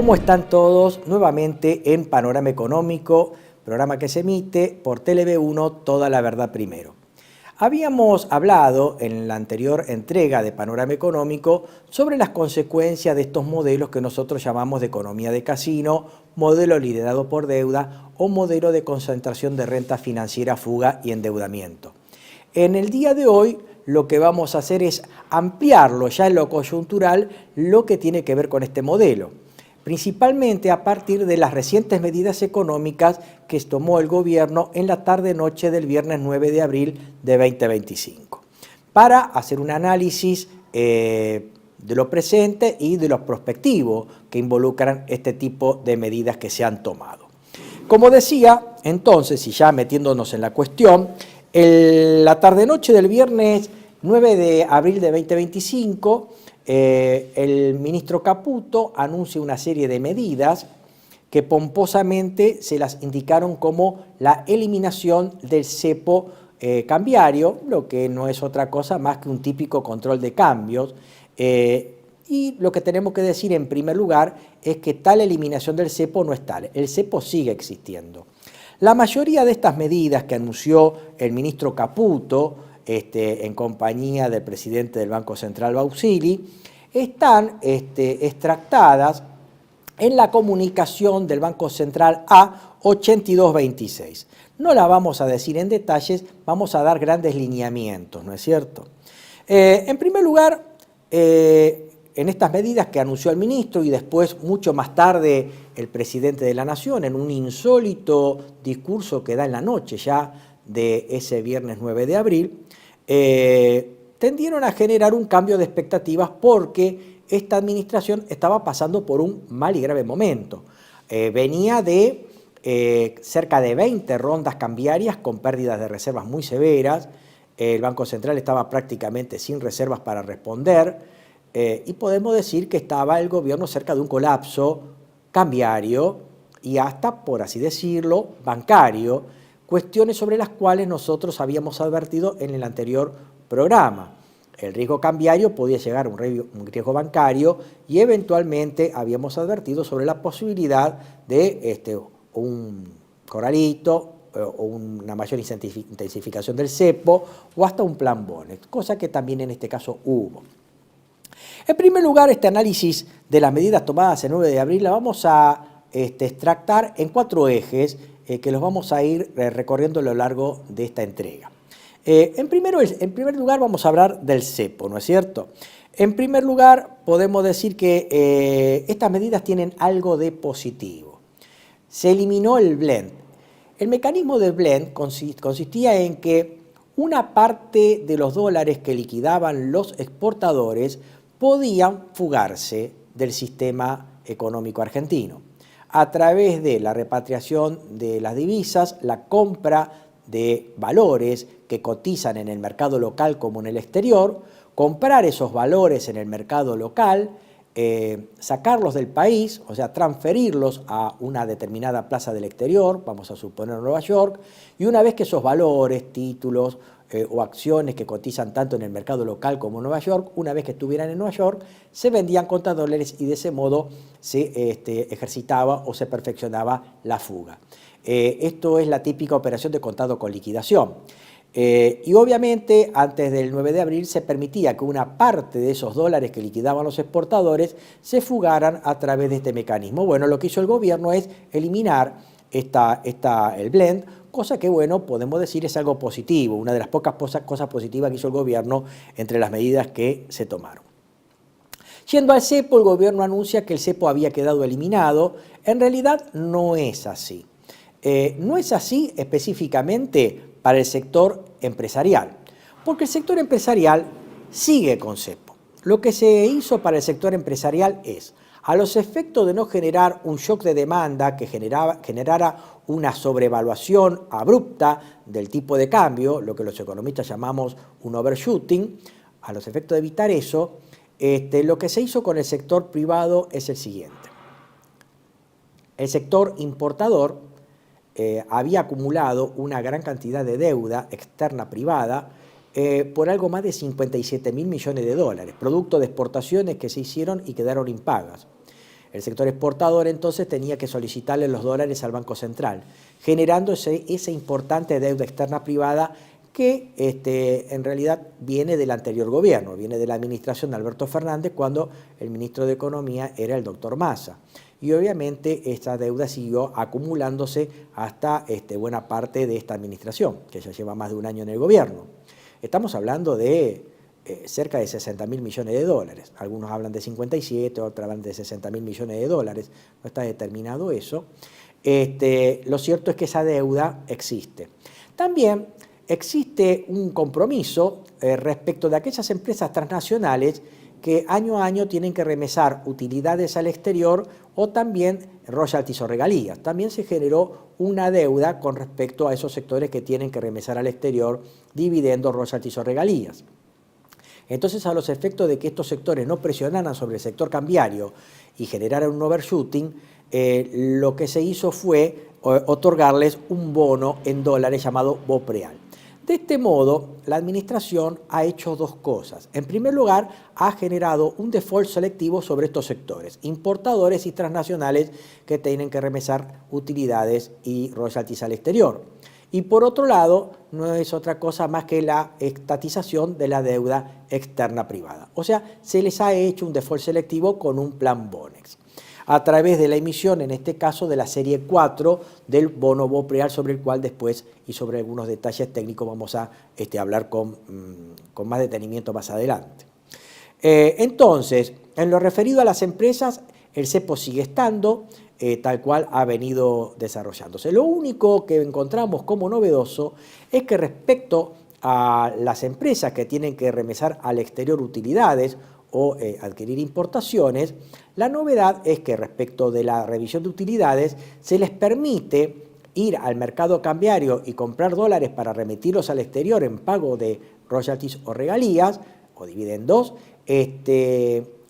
¿Cómo están todos? Nuevamente en Panorama Económico, programa que se emite por TLV1 Toda la Verdad Primero. Habíamos hablado en la anterior entrega de Panorama Económico sobre las consecuencias de estos modelos que nosotros llamamos de economía de casino, modelo liderado por deuda o modelo de concentración de renta financiera, fuga y endeudamiento. En el día de hoy lo que vamos a hacer es ampliarlo ya en lo coyuntural, lo que tiene que ver con este modelo, principalmente a partir de las recientes medidas económicas que tomó el gobierno en la tarde-noche del viernes 9 de abril de 2025, para hacer un análisis de lo presente y de lo prospectivo que involucran este tipo de medidas que se han tomado. Como decía, entonces, y ya metiéndonos en la cuestión, la tarde-noche del viernes 9 de abril de 2025, el ministro Caputo anuncia una serie de medidas que pomposamente se las indicaron como la eliminación del cepo cambiario, lo que no es otra cosa más que un típico control de cambios. Y lo que tenemos que decir en primer lugar es que tal eliminación del cepo no es tal, el cepo sigue existiendo. La mayoría de estas medidas que anunció el ministro Caputo, en compañía del presidente del Banco Central, Bausili, están extractadas en la comunicación del Banco Central A8226. No la vamos a decir en detalles, vamos a dar grandes lineamientos, ¿no es cierto? En primer lugar, en estas medidas que anunció el ministro y después, mucho más tarde, el presidente de la Nación, en un insólito discurso que da en la noche ya de ese viernes 9 de abril, tendieron a generar un cambio de expectativas porque esta administración estaba pasando por un mal y grave momento. Venía de cerca de 20 rondas cambiarias con pérdidas de reservas muy severas. El Banco Central estaba prácticamente sin reservas para responder y podemos decir que estaba el gobierno cerca de un colapso cambiario y hasta, por así decirlo, bancario, cuestiones sobre las cuales nosotros habíamos advertido en el anterior programa. El riesgo cambiario podía llegar a un riesgo bancario y eventualmente habíamos advertido sobre la posibilidad de un corralito o una mayor intensificación del cepo o hasta un plan Bonex, cosa que también en este caso hubo. En primer lugar, este análisis de las medidas tomadas el 9 de abril la vamos a extractar en 4 ejes que los vamos a ir recorriendo a lo largo de esta entrega. En primer lugar vamos a hablar del cepo, ¿no es cierto? En primer lugar podemos decir que estas medidas tienen algo de positivo. Se eliminó el blend. El mecanismo del blend consistía en que una parte de los dólares que liquidaban los exportadores podían fugarse del sistema económico argentino a través de la repatriación de las divisas, la compra de valores que cotizan en el mercado local como en el exterior, comprar esos valores en el mercado local, sacarlos del país, o sea, transferirlos a una determinada plaza del exterior, vamos a suponer Nueva York, y una vez que esos valores, títulos o acciones que cotizan tanto en el mercado local como en Nueva York, una vez que estuvieran en Nueva York, se vendían contra dólares y de ese modo se ejercitaba o se perfeccionaba la fuga. Esto es la típica operación de contado con liquidación. Y obviamente antes del 9 de abril se permitía que una parte de esos dólares que liquidaban los exportadores se fugaran a través de este mecanismo. Bueno, lo que hizo el gobierno es eliminar el blend, cosa que, bueno, podemos decir es algo positivo, una de las pocas cosas positivas que hizo el gobierno entre las medidas que se tomaron. Yendo al cepo, el gobierno anuncia que el cepo había quedado eliminado. En realidad no es así. No es así específicamente para el sector empresarial, porque el sector empresarial sigue con cepo. Lo que se hizo para el sector empresarial es, a los efectos de no generar un shock de demanda que generara una sobrevaluación abrupta del tipo de cambio, lo que los economistas llamamos un overshooting, a los efectos de evitar eso, lo que se hizo con el sector privado es el siguiente. El sector importador había acumulado una gran cantidad de deuda externa privada por algo más de 57.000 millones de dólares, producto de exportaciones que se hicieron y quedaron impagas. El sector exportador entonces tenía que solicitarle los dólares al Banco Central, generando esa importante deuda externa privada que en realidad viene del anterior gobierno, viene de la administración de Alberto Fernández cuando el ministro de Economía era el doctor Massa. Y obviamente esta deuda siguió acumulándose hasta buena parte de esta administración, que ya lleva más de un año en el gobierno. Estamos hablando de cerca de 60.000 millones de dólares. Algunos hablan de 57, otros hablan de 60.000 millones de dólares. No está determinado eso. Lo cierto es que esa deuda existe. También existe un compromiso respecto de aquellas empresas transnacionales que año a año tienen que remesar utilidades al exterior o también royalties o regalías. También se generó una deuda con respecto a esos sectores que tienen que remesar al exterior dividendos, royalties o regalías. Entonces, a los efectos de que estos sectores no presionaran sobre el sector cambiario y generaran un overshooting, lo que se hizo fue otorgarles un bono en dólares llamado BOPREAL. De este modo, la administración ha hecho dos cosas. En primer lugar, ha generado un default selectivo sobre estos sectores, importadores y transnacionales que tienen que remesar utilidades y royalties al exterior. Y por otro lado, no es otra cosa más que la estatización de la deuda externa privada. O sea, se les ha hecho un default selectivo con un plan Bonex, a través de la emisión, en este caso, de la serie 4 del bono BOPREAL, sobre el cual después y sobre algunos detalles técnicos vamos a hablar con más detenimiento más adelante. Entonces, en lo referido a las empresas, el cepo sigue estando tal cual ha venido desarrollándose. Lo único que encontramos como novedoso es que respecto a las empresas que tienen que remesar al exterior utilidades o adquirir importaciones, la novedad es que respecto de la revisión de utilidades se les permite ir al mercado cambiario y comprar dólares para remitirlos al exterior en pago de royalties o regalías o dividendos.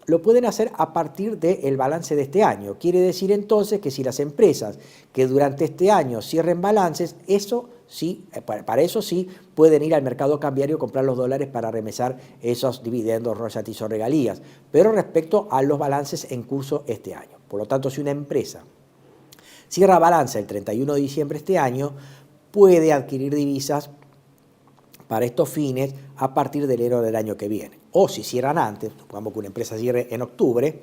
Lo pueden hacer a partir del balance de este año. Quiere decir entonces que si las empresas que durante este año cierren balances, para eso sí pueden ir al mercado cambiario y comprar los dólares para remesar esos dividendos, royalties o regalías, pero respecto a los balances en curso este año. Por lo tanto, si una empresa cierra balance el 31 de diciembre este año, puede adquirir divisas para estos fines a partir de enero del año que viene. O si cierran antes, supongamos que una empresa cierre en octubre,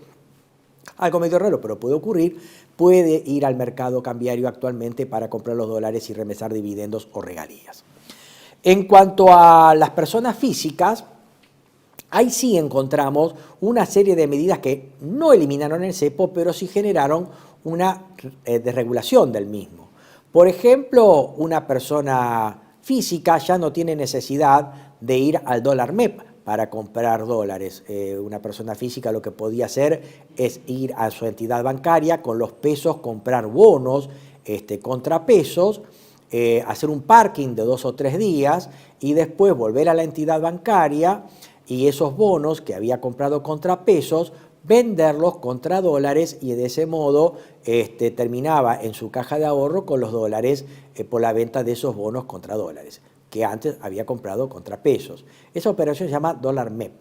algo medio raro, pero puede ocurrir, puede ir al mercado cambiario actualmente para comprar los dólares y remesar dividendos o regalías. En cuanto a las personas físicas, ahí sí encontramos una serie de medidas que no eliminaron el cepo, pero sí generaron una desregulación del mismo. Por ejemplo, una persona física ya no tiene necesidad de ir al dólar MEP para comprar dólares. Una persona física lo que podía hacer es ir a su entidad bancaria con los pesos, comprar bonos contra pesos, hacer un parking de 2 o 3 días y después volver a la entidad bancaria y esos bonos que había comprado contra pesos, venderlos contra dólares y de ese modo terminaba en su caja de ahorro con los dólares por la venta de esos bonos contra dólares, que antes había comprado contra pesos. Esa operación se llama dólar MEP.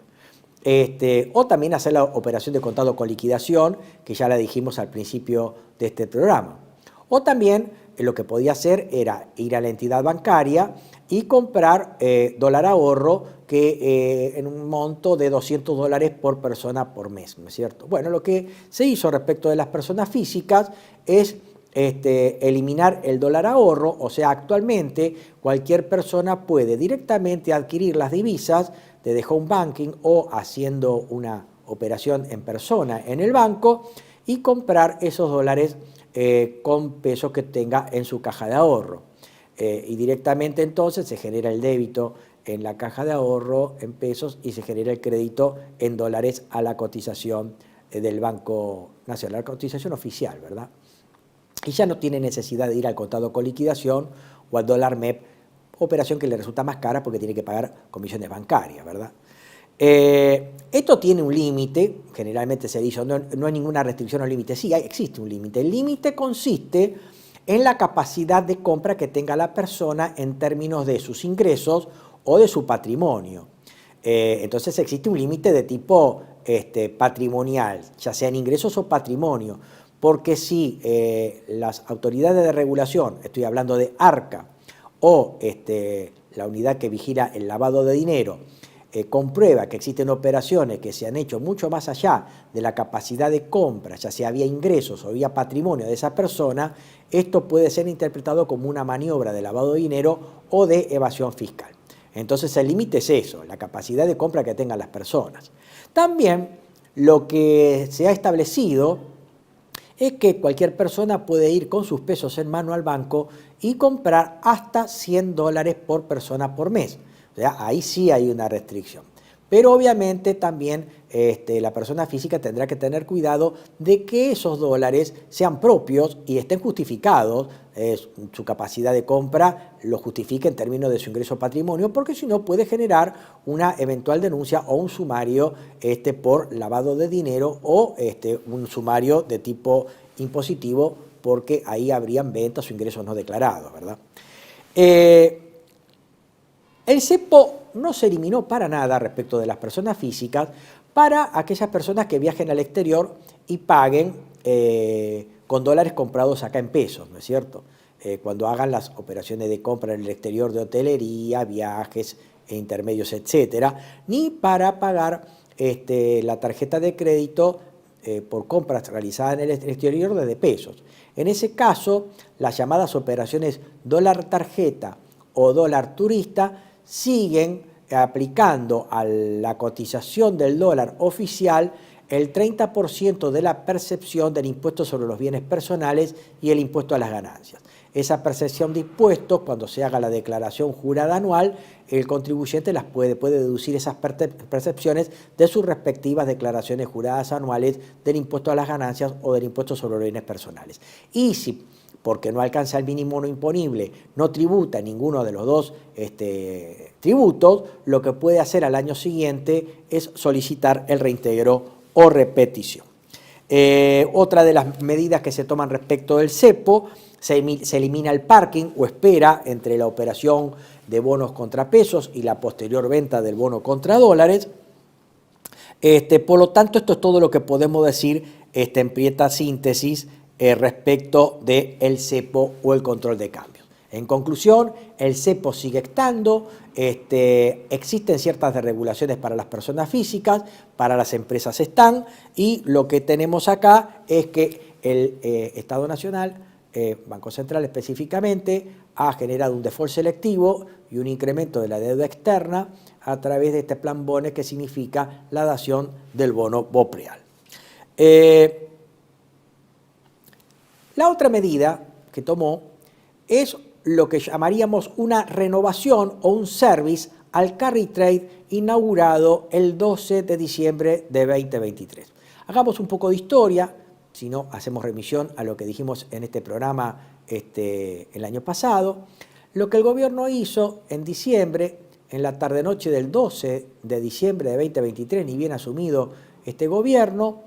O también hacer la operación de contado con liquidación, que ya la dijimos al principio de este programa. O también lo que podía hacer era ir a la entidad bancaria y comprar dólar ahorro que en un monto de $200 por persona por mes, ¿no es cierto? Bueno, lo que se hizo respecto de las personas físicas es eliminar el dólar ahorro, o sea, actualmente cualquier persona puede directamente adquirir las divisas de home banking o haciendo una operación en persona en el banco y comprar esos dólares con pesos que tenga en su caja de ahorro. Y directamente entonces se genera el débito en la caja de ahorro en pesos y se genera el crédito en dólares a la cotización del Banco Nacional, la cotización oficial, ¿verdad? Y ya no tiene necesidad de ir al contado con liquidación o al dólar MEP, operación que le resulta más cara porque tiene que pagar comisiones bancarias, ¿verdad? Esto tiene un límite, generalmente se dice, no hay ninguna restricción o límite, sí, existe un límite. El límite consiste en la capacidad de compra que tenga la persona en términos de sus ingresos o de su patrimonio. Entonces existe un límite de tipo patrimonial, ya sea en ingresos o patrimonio, porque si las autoridades de regulación, estoy hablando de ARCA, o la unidad que vigila el lavado de dinero, comprueba que existen operaciones que se han hecho mucho más allá de la capacidad de compra, ya sea vía ingresos o vía patrimonio de esa persona, esto puede ser interpretado como una maniobra de lavado de dinero o de evasión fiscal. Entonces el límite es eso, la capacidad de compra que tengan las personas. También lo que se ha establecido es que cualquier persona puede ir con sus pesos en mano al banco y comprar hasta $100 por persona por mes. O sea, ahí sí hay una restricción. Pero obviamente también la persona física tendrá que tener cuidado de que esos dólares sean propios y estén justificados, su capacidad de compra lo justifique en términos de su ingreso patrimonio, porque si no puede generar una eventual denuncia o un sumario por lavado de dinero o un sumario de tipo impositivo, porque ahí habrían ventas o ingresos no declarados, ¿verdad? El cepo no se eliminó para nada respecto de las personas físicas para aquellas personas que viajen al exterior y paguen con dólares comprados acá en pesos, ¿no es cierto? Cuando hagan las operaciones de compra en el exterior de hotelería, viajes, intermedios, etcétera, ni para pagar la tarjeta de crédito por compras realizadas en el exterior desde pesos. En ese caso, las llamadas operaciones dólar tarjeta o dólar turista siguen aplicando a la cotización del dólar oficial el 30% de la percepción del impuesto sobre los bienes personales y el impuesto a las ganancias. Esa percepción de impuestos, cuando se haga la declaración jurada anual, el contribuyente puede deducir esas percepciones de sus respectivas declaraciones juradas anuales del impuesto a las ganancias o del impuesto sobre los bienes personales. Y si, porque no alcanza el mínimo no imponible, no tributa ninguno de los dos tributos, lo que puede hacer al año siguiente es solicitar el reintegro o repetición. Otra de las medidas que se toman respecto del cepo, se elimina el parking o espera entre la operación de bonos contra pesos y la posterior venta del bono contra dólares. Por lo tanto, esto es todo lo que podemos decir en prieta síntesis respecto del cepo o el control de cambios. En conclusión, el cepo sigue estando, existen ciertas desregulaciones para las personas físicas, para las empresas están, y lo que tenemos acá es que el Estado Nacional, Banco Central específicamente, ha generado un default selectivo y un incremento de la deuda externa a través de este plan BONES, que significa la dación del bono BOPREAL. La otra medida que tomó es lo que llamaríamos una renovación o un service al carry trade inaugurado el 12 de diciembre de 2023. Hagamos un poco de historia, si no hacemos remisión a lo que dijimos en este programa el año pasado. Lo que el gobierno hizo en diciembre, en la tarde-noche del 12 de diciembre de 2023, ni bien asumido este gobierno,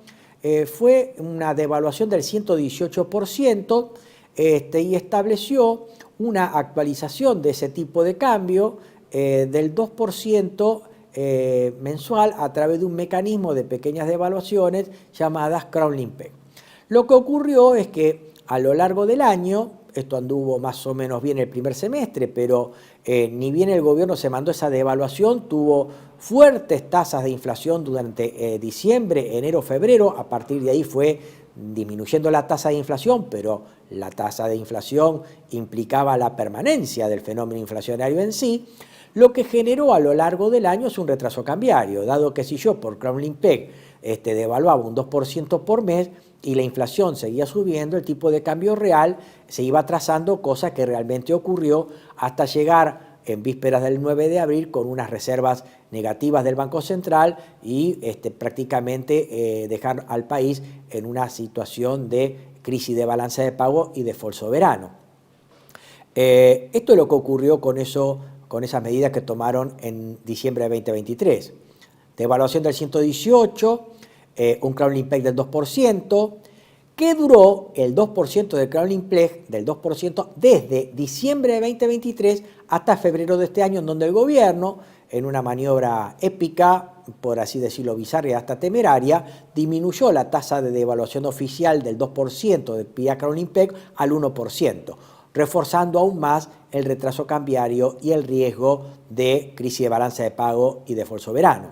fue una devaluación del 118% y estableció una actualización de ese tipo de cambio del 2% mensual a través de un mecanismo de pequeñas devaluaciones llamadas Crowding Peg. Lo que ocurrió es que a lo largo del año, esto anduvo más o menos bien el primer semestre, pero ni bien el gobierno se mandó esa devaluación, tuvo fuertes tasas de inflación durante diciembre, enero, febrero. A partir de ahí fue disminuyendo la tasa de inflación, pero la tasa de inflación implicaba la permanencia del fenómeno inflacionario en sí, lo que generó a lo largo del año es un retraso cambiario, dado que si yo por Crowding Peg devaluaba un 2% por mes y la inflación seguía subiendo, el tipo de cambio real se iba atrasando, cosa que realmente ocurrió hasta llegar en vísperas del 9 de abril con unas reservas negativas del Banco Central y prácticamente dejar al país en una situación de crisis de balanza de pago y default soberano. Esto es lo que ocurrió con esas medidas que tomaron en diciembre de 2023. Devaluación del 118, un Crowding Peg del 2%, que duró el 2% del Crowding Peg del 2% desde diciembre de 2023 hasta febrero de este año, en donde el gobierno en una maniobra épica, por así decirlo, bizarra y hasta temeraria, disminuyó la tasa de devaluación oficial del 2% del PIA-CRONIPEC al 1%, reforzando aún más el retraso cambiario y el riesgo de crisis de balanza de pago y default soberano.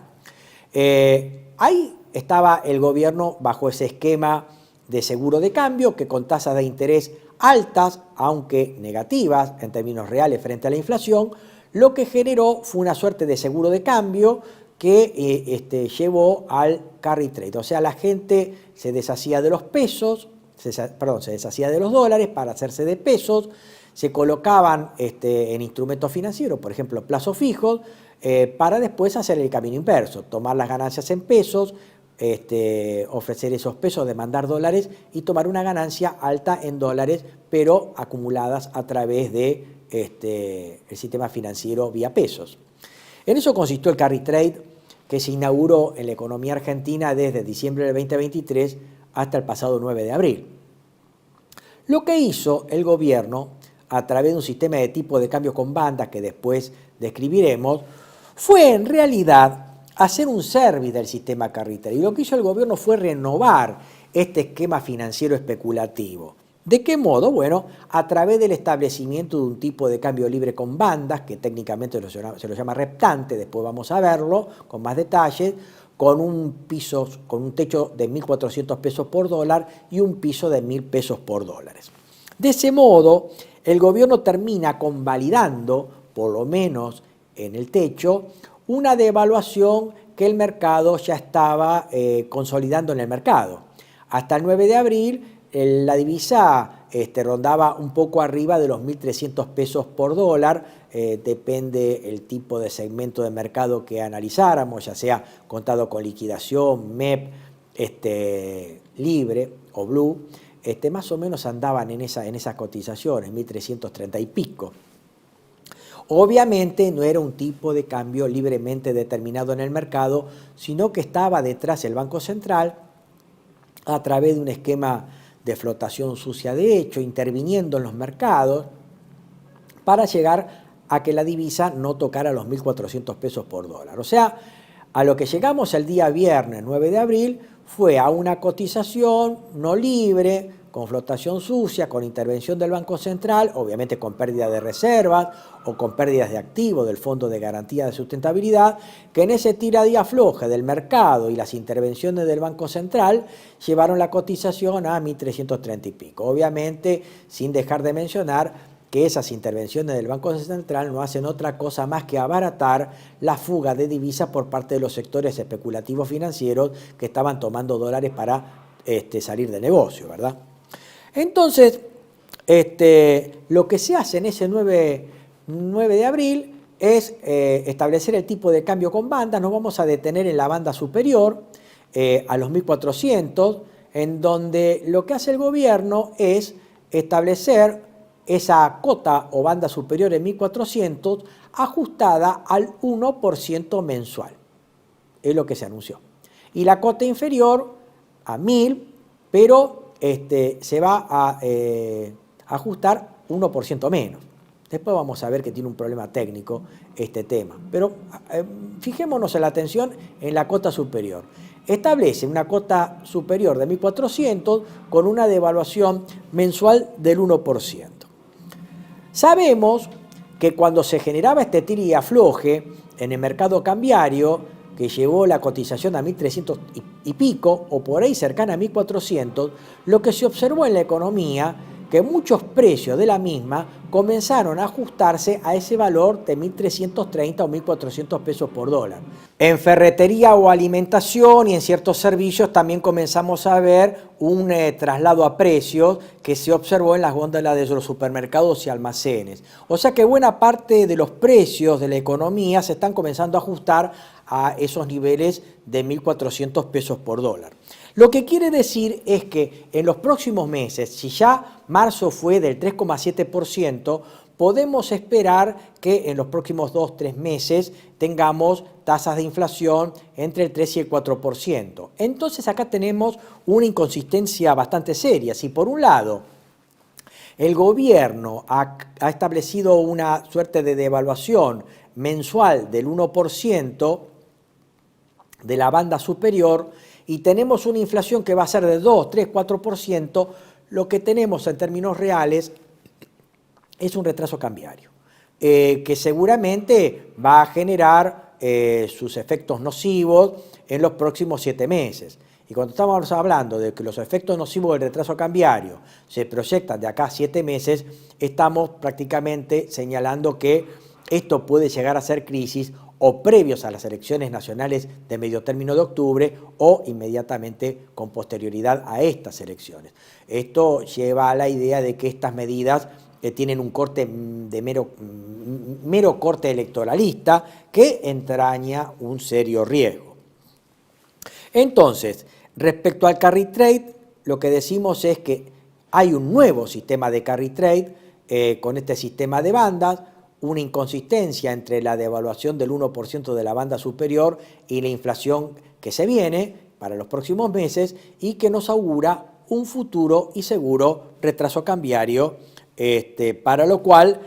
Ahí estaba el gobierno bajo ese esquema de seguro de cambio que con tasas de interés altas, aunque negativas en términos reales frente a la inflación, lo que generó fue una suerte de seguro de cambio que llevó al carry trade. O sea, la gente se deshacía de los pesos, se deshacía de los dólares para hacerse de pesos, se colocaban en instrumentos financieros, por ejemplo, plazos fijos, para después hacer el camino inverso, tomar las ganancias en pesos, ofrecer esos pesos, demandar dólares y tomar una ganancia alta en dólares, pero acumuladas a través de el sistema financiero vía pesos. En eso consistió el carry trade que se inauguró en la economía argentina desde diciembre del 2023 hasta el pasado 9 de abril. Lo que hizo el gobierno a través de un sistema de tipo de cambio con bandas que después describiremos, fue en realidad hacer un service del sistema carry trade. Y lo que hizo el gobierno fue renovar este esquema financiero especulativo. ¿De qué modo? Bueno, a través del establecimiento de un tipo de cambio libre con bandas, que técnicamente se lo llama reptante, después vamos a verlo con más detalles, con un techo de 1.400 pesos por dólar y un piso de 1.000 pesos por dólares. De ese modo, el gobierno termina convalidando, por lo menos en el techo, una devaluación que el mercado ya estaba consolidando en el mercado. Hasta el 9 de abril, la divisa rondaba un poco arriba de los 1.300 pesos por dólar, depende el tipo de segmento de mercado que analizáramos, ya sea contado con liquidación, MEP, libre o blue, más o menos andaban en esas cotizaciones, 1.330 y pico. Obviamente no era un tipo de cambio libremente determinado en el mercado, sino que estaba detrás el Banco Central a través de un esquema de flotación sucia de hecho, interviniendo en los mercados para llegar a que la divisa no tocara los 1.400 pesos por dólar. O sea, a lo que llegamos el día viernes 9 de abril fue a una cotización no libre, con flotación sucia, con intervención del Banco Central, obviamente con pérdida de reservas o con pérdidas de activos del Fondo de Garantía de Sustentabilidad, que en ese tira y afloje del mercado y las intervenciones del Banco Central llevaron la cotización a 1.330 y pico. Obviamente, sin dejar de mencionar que esas intervenciones del Banco Central no hacen otra cosa más que abaratar la fuga de divisas por parte de los sectores especulativos financieros que estaban tomando dólares para salir de negocio, ¿verdad? Entonces, lo que se hace en ese 9 de abril es establecer el tipo de cambio con bandas. Nos vamos a detener en la banda superior, a los 1.400, en donde lo que hace el gobierno es establecer esa cota o banda superior en 1.400 ajustada al 1% mensual. Es lo que se anunció. Y la cota inferior a 1.000, pero se va a ajustar 1% menos. Después vamos a ver que tiene un problema técnico este tema. Pero fijémonos en la atención en la cota superior. Establece una cota superior de 1.400 con una devaluación mensual del 1%. Sabemos que cuando se generaba este tira y afloje en el mercado cambiario, que llevó la cotización a 1.300 y pico, o por ahí cercana a 1.400, lo que se observó en la economía, que muchos precios de la misma comenzaron a ajustarse a ese valor de 1.330 o 1.400 pesos por dólar. En ferretería o alimentación y en ciertos servicios también comenzamos a ver un traslado a precios que se observó en las góndolas de los supermercados y almacenes. O sea que buena parte de los precios de la economía se están comenzando a ajustar a esos niveles de 1.400 pesos por dólar. Lo que quiere decir es que en los próximos meses, si ya marzo fue del 3,7%, podemos esperar que en los próximos 2-3 meses tengamos tasas de inflación entre el 3 y el 4%. Entonces acá tenemos una inconsistencia bastante seria. Si por un lado El gobierno ha establecido una suerte de devaluación mensual del 1% de la banda superior y tenemos una inflación que va a ser de 2, 3, 4%, lo que tenemos en términos reales es un retraso cambiario, que seguramente va a generar sus efectos nocivos en los próximos 7 meses. Y cuando estamos hablando de que los efectos nocivos del retraso cambiario se proyectan de acá a 7 meses, estamos prácticamente señalando que esto puede llegar a ser crisis o previos a las elecciones nacionales de medio término de octubre o inmediatamente con posterioridad a estas elecciones. Esto lleva a la idea de que estas medidas tienen un corte de mero corte electoralista que entraña un serio riesgo. Entonces, respecto al carry trade, lo que decimos es que hay un nuevo sistema de carry trade con este sistema de bandas, una inconsistencia entre la devaluación del 1% de la banda superior y la inflación que se viene para los próximos meses y que nos augura un futuro y seguro retraso cambiario, para lo cual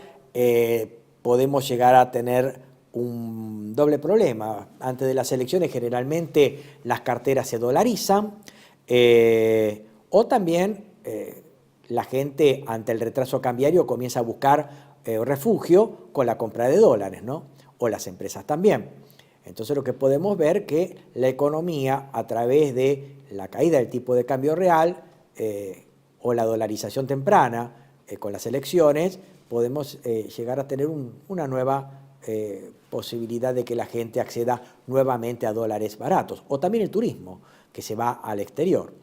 podemos llegar a tener un doble problema. Antes de las elecciones generalmente las carteras se dolarizan o también la gente ante el retraso cambiario comienza a buscar refugio con la compra de dólares, ¿no? O las empresas también. Entonces lo que podemos ver que la economía a través de la caída del tipo de cambio real o la dolarización temprana con las elecciones podemos llegar a tener una nueva posibilidad de que la gente acceda nuevamente a dólares baratos, o también el turismo que se va al exterior.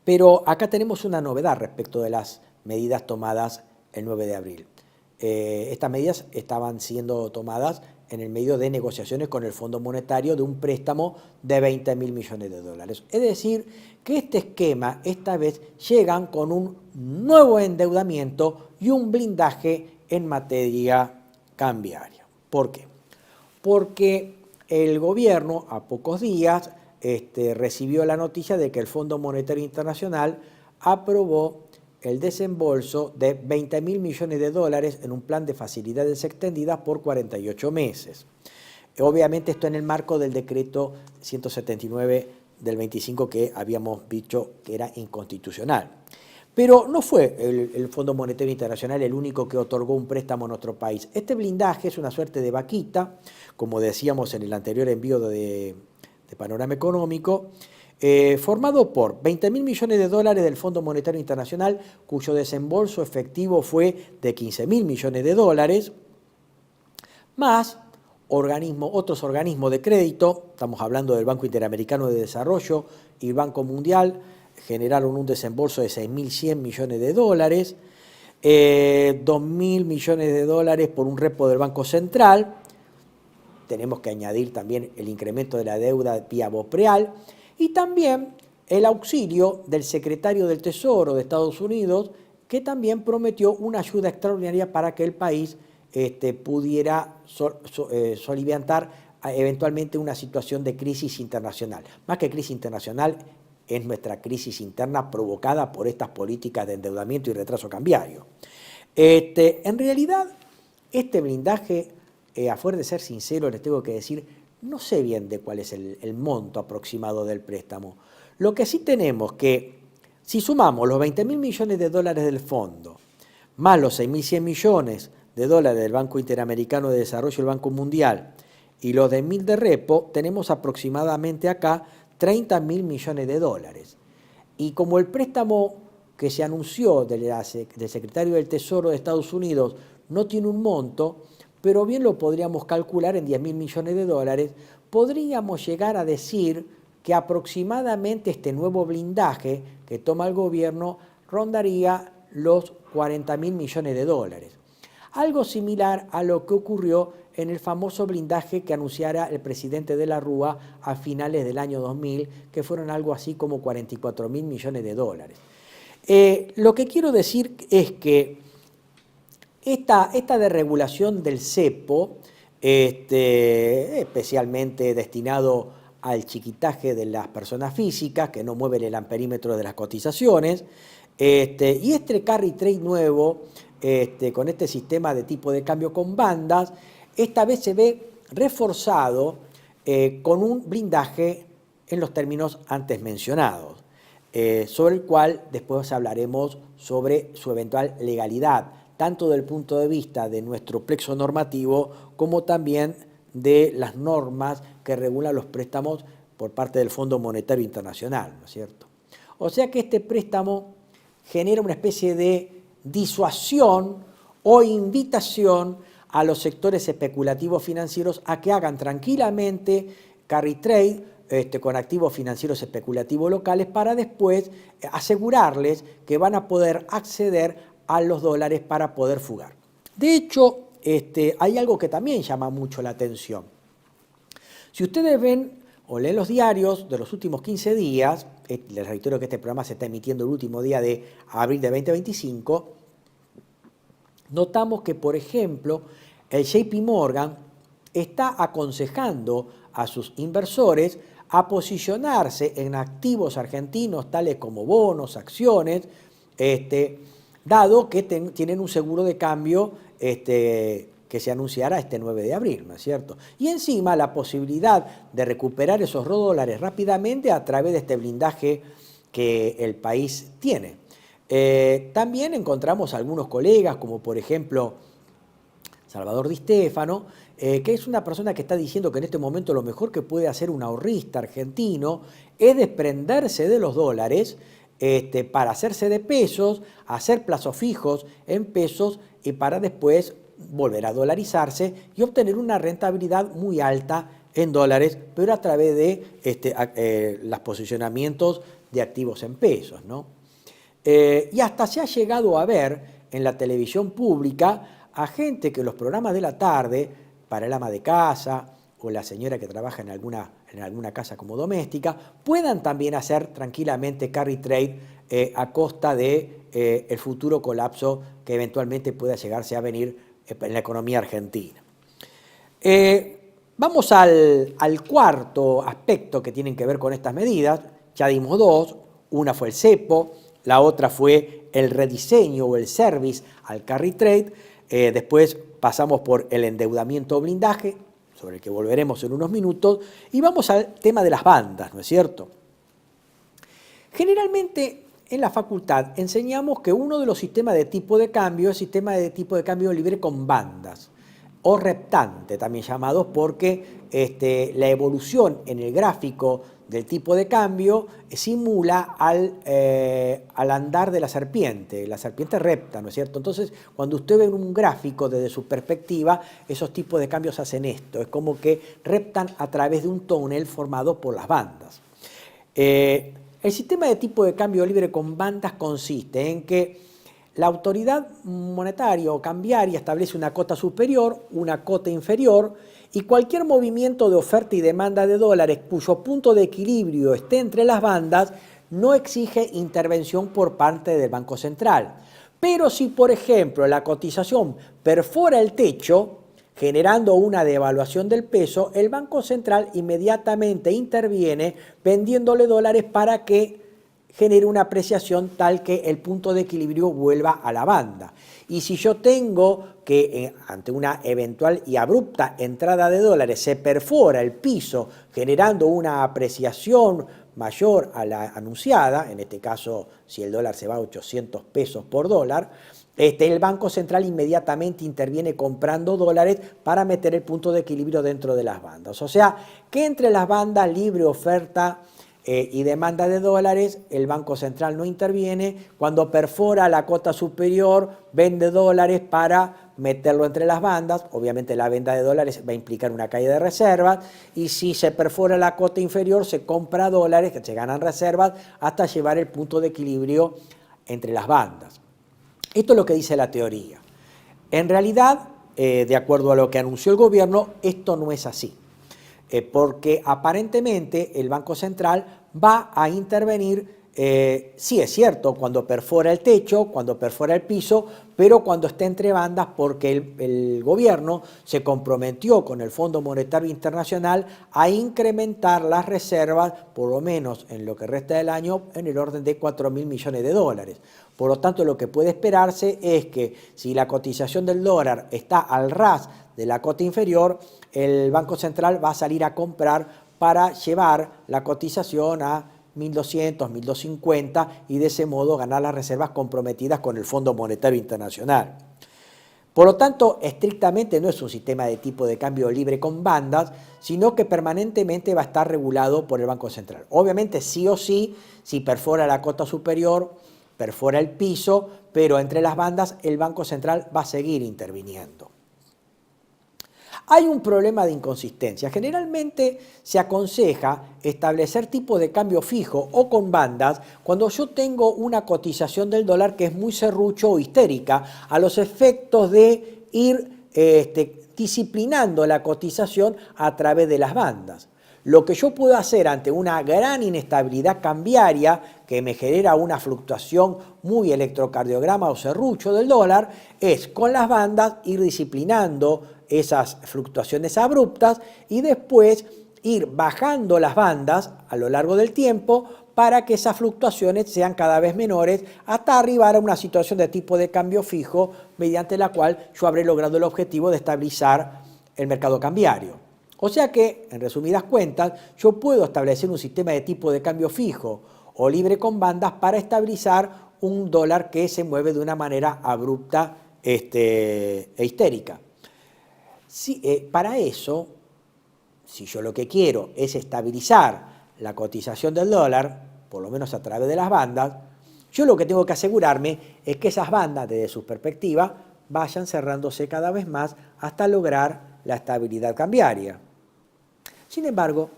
Pero acá tenemos una novedad respecto de las medidas tomadas el 9 de abril. Estas medidas estaban siendo tomadas en el medio de negociaciones con el Fondo Monetario de un préstamo de 20.000 millones de dólares. Es decir, que este esquema esta vez llegan con un nuevo endeudamiento y un blindaje en materia cambiaria. ¿Por qué? Porque el gobierno a pocos días recibió la noticia de que el Fondo Monetario Internacional aprobó el desembolso de 20.000 millones de dólares en un plan de facilidades extendidas por 48 meses. Obviamente esto en el marco del decreto 179 del 25 que habíamos dicho que era inconstitucional. Pero no fue el Fondo Monetario Internacional el único que otorgó un préstamo a nuestro país. Este blindaje es una suerte de vaquita, como decíamos en el anterior envío de Panorama Económico, formado por 20.000 millones de dólares del Fondo Monetario Internacional, cuyo desembolso efectivo fue de 15.000 millones de dólares, más otros organismos de crédito, estamos hablando del Banco Interamericano de Desarrollo y el Banco Mundial, generaron un desembolso de 6.100 millones de dólares, 2.000 millones de dólares por un repo del Banco Central, tenemos que añadir también el incremento de la deuda vía BOPREAL, y también el auxilio del secretario del Tesoro de Estados Unidos, que también prometió una ayuda extraordinaria para que el país pudiera soliviantar eventualmente una situación de crisis internacional. Más que crisis internacional, es nuestra crisis interna provocada por estas políticas de endeudamiento y retraso cambiario. En realidad, este blindaje, a fuer de ser sincero, les tengo que decir, no sé bien de cuál es el monto aproximado del préstamo. Lo que sí tenemos que, si sumamos los 20.000 millones de dólares del fondo, más los 6.100 millones de dólares del Banco Interamericano de Desarrollo y el Banco Mundial, y los de 1.000 de repo, tenemos aproximadamente acá 30.000 millones de dólares. Y como el préstamo que se anunció del secretario del Tesoro de Estados Unidos no tiene un monto, pero bien lo podríamos calcular en 10.000 millones de dólares, podríamos llegar a decir que aproximadamente este nuevo blindaje que toma el gobierno rondaría los 40.000 millones de dólares. Algo similar a lo que ocurrió en el famoso blindaje que anunciara el presidente de la Rúa a finales del año 2000, que fueron algo así como 44.000 millones de dólares. Lo que quiero decir es que esta desregulación del cepo, especialmente destinado al chiquitaje de las personas físicas, que no mueven el amperímetro de las cotizaciones, Y este carry trade nuevo, con este sistema de tipo de cambio con bandas, esta vez se ve reforzado con un blindaje en los términos antes mencionados, sobre el cual después hablaremos sobre su eventual legalidad, tanto desde el punto de vista de nuestro plexo normativo como también de las normas que regulan los préstamos por parte del Fondo Monetario Internacional, ¿no es cierto? O sea que este préstamo genera una especie de disuasión o invitación a los sectores especulativos financieros a que hagan tranquilamente carry trade con activos financieros especulativos locales para después asegurarles que van a poder acceder a los dólares para poder fugar. De hecho, hay algo que también llama mucho la atención. Si ustedes ven o leen los diarios de los últimos 15 días, les reitero que este programa se está emitiendo el último día de abril de 2025, notamos que, por ejemplo, el JP Morgan está aconsejando a sus inversores a posicionarse en activos argentinos tales como bonos, acciones, dado que tienen un seguro de cambio que se anunciará este 9 de abril, ¿no es cierto? Y encima la posibilidad de recuperar esos dólares rápidamente a través de este blindaje que el país tiene. También encontramos algunos colegas, como por ejemplo Salvador Di Stéfano, que es una persona que está diciendo que en este momento lo mejor que puede hacer un ahorrista argentino es desprenderse de los dólares para hacerse de pesos, hacer plazos fijos en pesos y para después volver a dolarizarse y obtener una rentabilidad muy alta en dólares, pero a través de los posicionamientos de activos en pesos, ¿no? Y hasta se ha llegado a ver en la televisión pública a gente que en los programas de la tarde, para el ama de casa o la señora que trabaja en alguna casa como doméstica, puedan también hacer tranquilamente carry trade a costa de el futuro colapso que eventualmente pueda llegarse a venir en la economía argentina. Vamos al cuarto aspecto que tienen que ver con estas medidas. Ya dimos dos, una fue el cepo, la otra fue el rediseño o el service al carry trade, después pasamos por el endeudamiento o blindaje, sobre el que volveremos en unos minutos, y vamos al tema de las bandas, ¿no es cierto? Generalmente en la facultad enseñamos que uno de los sistemas de tipo de cambio es el sistema de tipo de cambio libre con bandas, o reptante también llamados, porque la evolución en el gráfico del tipo de cambio simula al andar de la serpiente repta, ¿no es cierto? Entonces, cuando usted ve un gráfico desde su perspectiva, esos tipos de cambios hacen esto, es como que reptan a través de un túnel formado por las bandas. El sistema de tipo de cambio libre con bandas consiste en que la autoridad monetaria o cambiaria establece una cota superior, una cota inferior, y cualquier movimiento de oferta y demanda de dólares cuyo punto de equilibrio esté entre las bandas no exige intervención por parte del Banco Central. Pero si, por ejemplo, la cotización perfora el techo, generando una devaluación del peso, el Banco Central inmediatamente interviene vendiéndole dólares para que genere una apreciación tal que el punto de equilibrio vuelva a la banda. Y si yo tengo que ante una eventual y abrupta entrada de dólares se perfora el piso generando una apreciación mayor a la anunciada, en este caso si el dólar se va a 800 pesos por dólar, el Banco Central inmediatamente interviene comprando dólares para meter el punto de equilibrio dentro de las bandas. O sea, que entre las bandas libre oferta y demanda de dólares, el Banco Central no interviene. Cuando perfora la cota superior, vende dólares para meterlo entre las bandas. Obviamente la venta de dólares va a implicar una caída de reservas, y si se perfora la cota inferior, se compra dólares, que se ganan reservas, hasta llevar el punto de equilibrio entre las bandas. Esto es lo que dice la teoría. En realidad, de acuerdo a lo que anunció el gobierno, esto no es así. Porque aparentemente el Banco Central va a intervenir Sí es cierto, cuando perfora el techo, cuando perfora el piso, pero cuando está entre bandas porque el gobierno se comprometió con el Fondo Monetario Internacional a incrementar las reservas, por lo menos en lo que resta del año, en el orden de 4.000 millones de dólares. Por lo tanto, lo que puede esperarse es que si la cotización del dólar está al ras de la cota inferior, el Banco Central va a salir a comprar para llevar la cotización a 1.200, 1.250 y de ese modo ganar las reservas comprometidas con el Fondo Monetario Internacional. Por lo tanto, estrictamente no es un sistema de tipo de cambio libre con bandas, sino que permanentemente va a estar regulado por el Banco Central. Obviamente, sí o sí, si perfora la cota superior, perfora el piso, pero entre las bandas el Banco Central va a seguir interviniendo. Hay un problema de inconsistencia. Generalmente se aconseja establecer tipo de cambio fijo o con bandas cuando yo tengo una cotización del dólar que es muy serrucho o histérica, a los efectos de ir disciplinando la cotización a través de las bandas. Lo que yo puedo hacer ante una gran inestabilidad cambiaria que me genera una fluctuación muy electrocardiograma o serrucho del dólar es con las bandas ir disciplinando esas fluctuaciones abruptas y después ir bajando las bandas a lo largo del tiempo para que esas fluctuaciones sean cada vez menores hasta arribar a una situación de tipo de cambio fijo mediante la cual yo habré logrado el objetivo de estabilizar el mercado cambiario. O sea que, en resumidas cuentas, yo puedo establecer un sistema de tipo de cambio fijo o libre con bandas para estabilizar un dólar que se mueve de una manera abrupta e histérica. Para eso, si yo lo que quiero es estabilizar la cotización del dólar, por lo menos a través de las bandas, yo lo que tengo que asegurarme es que esas bandas, desde su perspectiva, vayan cerrándose cada vez más hasta lograr la estabilidad cambiaria. Sin embargo,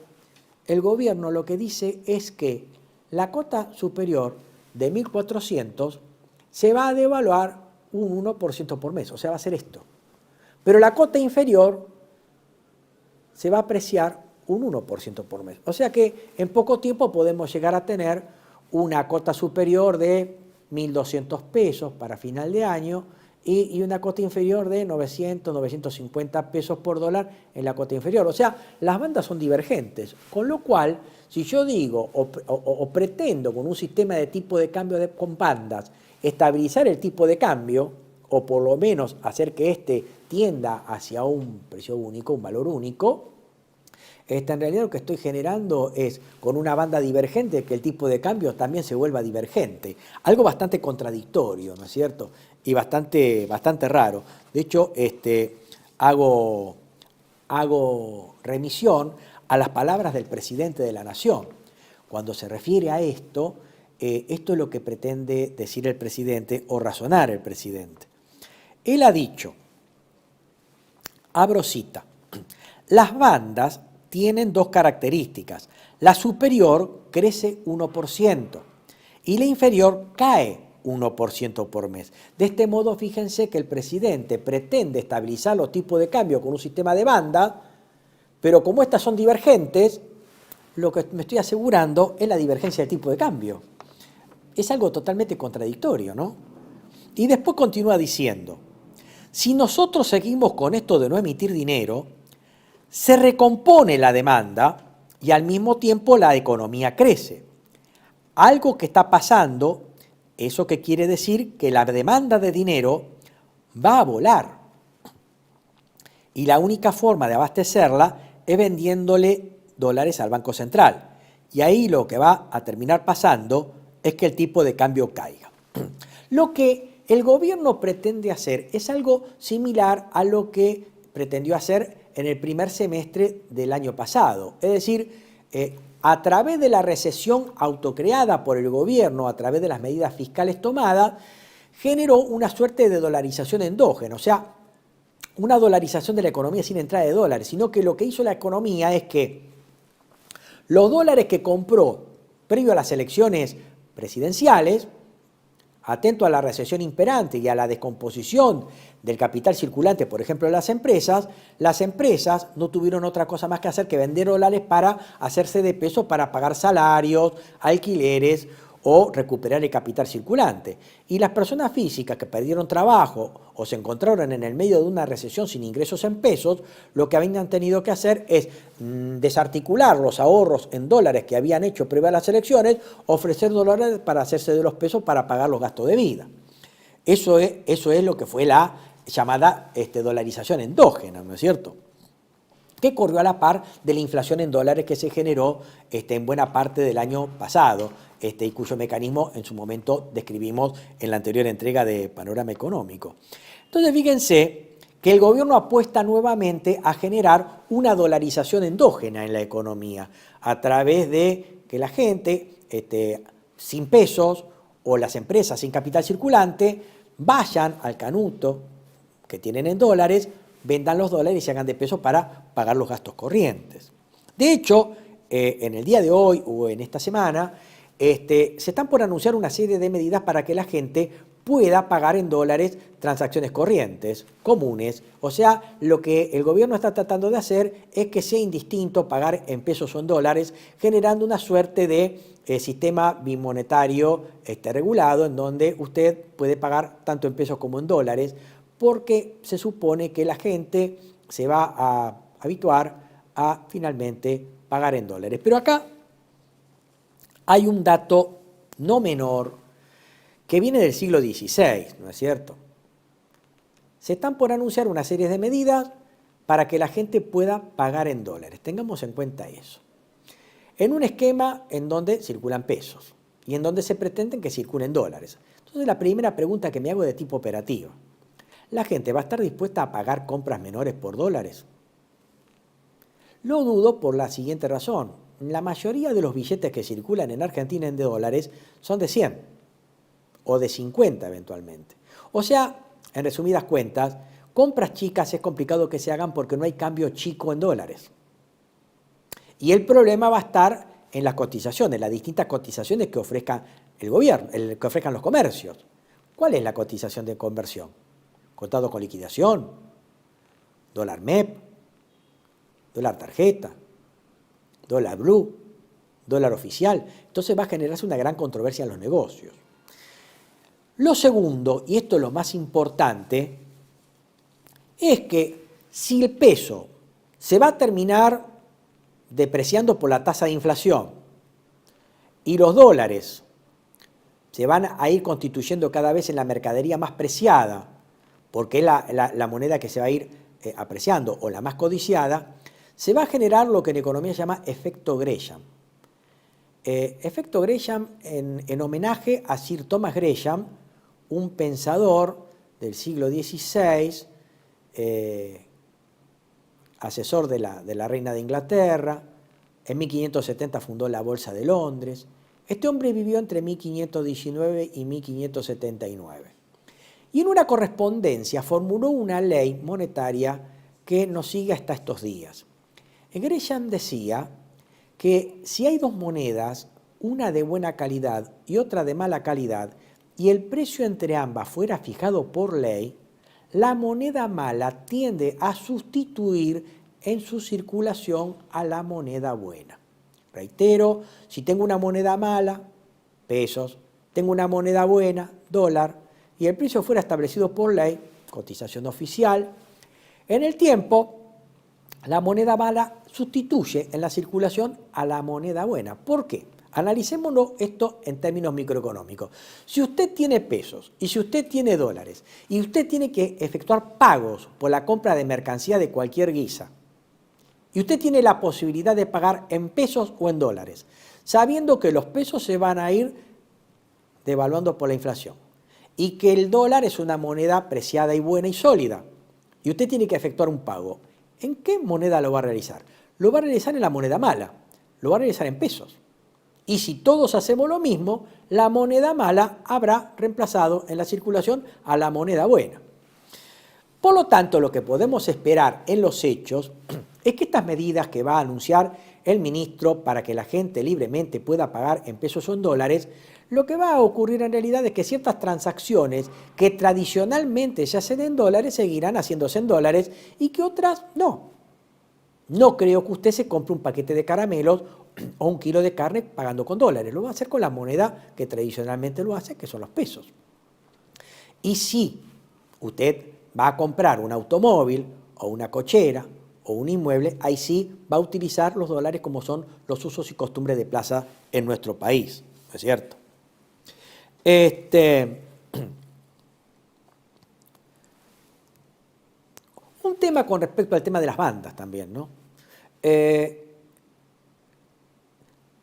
el gobierno lo que dice es que la cota superior de 1.400 se va a devaluar un 1% por mes, o sea, va a ser esto. Pero la cota inferior se va a apreciar un 1% por mes. O sea que en poco tiempo podemos llegar a tener una cota superior de 1.200 pesos para final de año y una cota inferior de 900, 950 pesos por dólar en la cota inferior. O sea, las bandas son divergentes, con lo cual, si yo digo o pretendo con un sistema de tipo de cambio con bandas estabilizar el tipo de cambio, o por lo menos hacer que éste tienda hacia un precio único, un valor único, en realidad lo que estoy generando es, con una banda divergente, que el tipo de cambio también se vuelva divergente. Algo bastante contradictorio, ¿no es cierto? Y bastante raro. De hecho, hago remisión a las palabras del presidente de la Nación. Cuando se refiere a esto, esto es lo que pretende decir el presidente o razonar el presidente. Él ha dicho, abro cita, las bandas tienen dos características. La superior crece 1% y la inferior cae 1% por mes. De este modo, fíjense que el presidente pretende estabilizar los tipos de cambio con un sistema de banda, pero como estas son divergentes, lo que me estoy asegurando es la divergencia del tipo de cambio. Es algo totalmente contradictorio, ¿no? Y después continúa diciendo, si nosotros seguimos con esto de no emitir dinero, se recompone la demanda y al mismo tiempo la economía crece. Algo que está pasando, eso que quiere decir que la demanda de dinero va a volar. Y la única forma de abastecerla es vendiéndole dólares al Banco Central. Y ahí lo que va a terminar pasando es que el tipo de cambio caiga. Lo que el gobierno pretende hacer es algo similar a lo que pretendió hacer en el primer semestre del año pasado. Es decir, a través de la recesión autocreada por el gobierno, a través de las medidas fiscales tomadas, generó una suerte de dolarización endógena, o sea, una dolarización de la economía sin entrada de dólares, sino que lo que hizo la economía es que los dólares que compró previo a las elecciones presidenciales, atento a la recesión imperante y a la descomposición del capital circulante, por ejemplo, de las empresas no tuvieron otra cosa más que hacer que vender dólares para hacerse de peso para pagar salarios, alquileres o recuperar el capital circulante. Y las personas físicas que perdieron trabajo o se encontraron en el medio de una recesión sin ingresos en pesos, lo que habían tenido que hacer es desarticular los ahorros en dólares que habían hecho previo a las elecciones, ofrecer dólares para hacerse de los pesos para pagar los gastos de vida. Eso es lo que fue la llamada dolarización endógena, ¿no es cierto?, que corrió a la par de la inflación en dólares que se generó en buena parte del año pasado y cuyo mecanismo en su momento describimos en la anterior entrega de Panorama Económico. Entonces fíjense que el gobierno apuesta nuevamente a generar una dolarización endógena en la economía a través de que la gente sin pesos o las empresas sin capital circulante vayan al canuto que tienen en dólares, vendan los dólares y se hagan de pesos para pagar los gastos corrientes. De hecho, en el día de hoy o en esta semana, se están por anunciar una serie de medidas para que la gente pueda pagar en dólares transacciones corrientes, comunes. O sea, lo que el gobierno está tratando de hacer es que sea indistinto pagar en pesos o en dólares, generando una suerte de sistema bimonetario regulado, en donde usted puede pagar tanto en pesos como en dólares, porque se supone que la gente se va a habituar a finalmente pagar en dólares. Pero acá hay un dato no menor que viene del siglo XVI, ¿no es cierto? Se están por anunciar una serie de medidas para que la gente pueda pagar en dólares. Tengamos en cuenta eso. En un esquema en donde circulan pesos y en donde se pretenden que circulen dólares. Entonces la primera pregunta que me hago es de tipo operativo. ¿La gente va a estar dispuesta a pagar compras menores por dólares? Lo dudo por la siguiente razón. La mayoría de los billetes que circulan en Argentina en dólares son de 100 o de 50 eventualmente. O sea, en resumidas cuentas, compras chicas es complicado que se hagan porque no hay cambio chico en dólares. Y el problema va a estar en las cotizaciones, las distintas cotizaciones que ofrezca el gobierno, que ofrezcan los comercios. ¿Cuál es la cotización de conversión? Contado con liquidación, dólar MEP, dólar tarjeta, dólar blue, dólar oficial. Entonces va a generarse una gran controversia en los negocios. Lo segundo, y esto es lo más importante, es que si el peso se va a terminar depreciando por la tasa de inflación y los dólares se van a ir constituyendo cada vez en la mercadería más preciada, porque es la moneda que se va a ir apreciando o la más codiciada, se va a generar lo que en economía se llama efecto Gresham. Efecto Gresham en homenaje a Sir Thomas Gresham, un pensador del siglo XVI, asesor de la reina de Inglaterra. En 1570 fundó la Bolsa de Londres. Este hombre vivió entre 1519 y 1579. Y en una correspondencia formuló una ley monetaria que nos sigue hasta estos días. Gresham decía que si hay dos monedas, una de buena calidad y otra de mala calidad, y el precio entre ambas fuera fijado por ley, la moneda mala tiende a sustituir en su circulación a la moneda buena. Reitero, si tengo una moneda mala, pesos, tengo una moneda buena, dólar, y el precio fuera establecido por ley, cotización oficial, en el tiempo la moneda mala sustituye en la circulación a la moneda buena. ¿Por qué? Analicémoslo esto en términos microeconómicos. Si usted tiene pesos y si usted tiene dólares y usted tiene que efectuar pagos por la compra de mercancía de cualquier guisa, y usted tiene la posibilidad de pagar en pesos o en dólares, sabiendo que los pesos se van a ir devaluando por la inflación y que el dólar es una moneda preciada y buena y sólida, y usted tiene que efectuar un pago, ¿en qué moneda lo va a realizar? Lo va a realizar en la moneda mala, lo va a realizar en pesos. Y si todos hacemos lo mismo, la moneda mala habrá reemplazado en la circulación a la moneda buena. Por lo tanto, lo que podemos esperar en los hechos es que estas medidas que va a anunciar el ministro para que la gente libremente pueda pagar en pesos o en dólares, lo que va a ocurrir en realidad es que ciertas transacciones que tradicionalmente se hacen en dólares seguirán haciéndose en dólares y que otras no. No creo que usted se compre un paquete de caramelos o un kilo de carne pagando con dólares. Lo va a hacer con la moneda que tradicionalmente lo hace, que son los pesos. Y si usted va a comprar un automóvil o una cochera o un inmueble, ahí sí va a utilizar los dólares como son los usos y costumbres de plaza en nuestro país, ¿no es cierto? Un tema con respecto al tema de las bandas también, ¿no?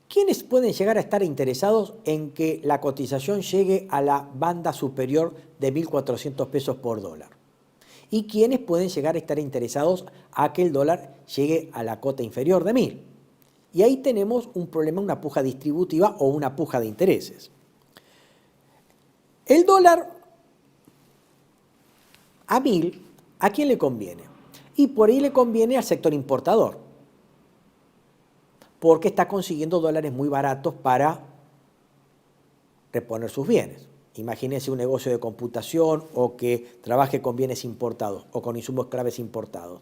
¿Quiénes pueden llegar a estar interesados en que la cotización llegue a la banda superior de 1.400 pesos por dólar? ¿Y quiénes pueden llegar a estar interesados a que el dólar llegue a la cota inferior de 1.000? Y ahí tenemos un problema, una puja distributiva o una puja de intereses. El dólar a 1.000, ¿a quién le conviene? Y por ahí le conviene al sector importador, porque está consiguiendo dólares muy baratos para reponer sus bienes. Imagínense un negocio de computación o que trabaje con bienes importados o con insumos claves importados.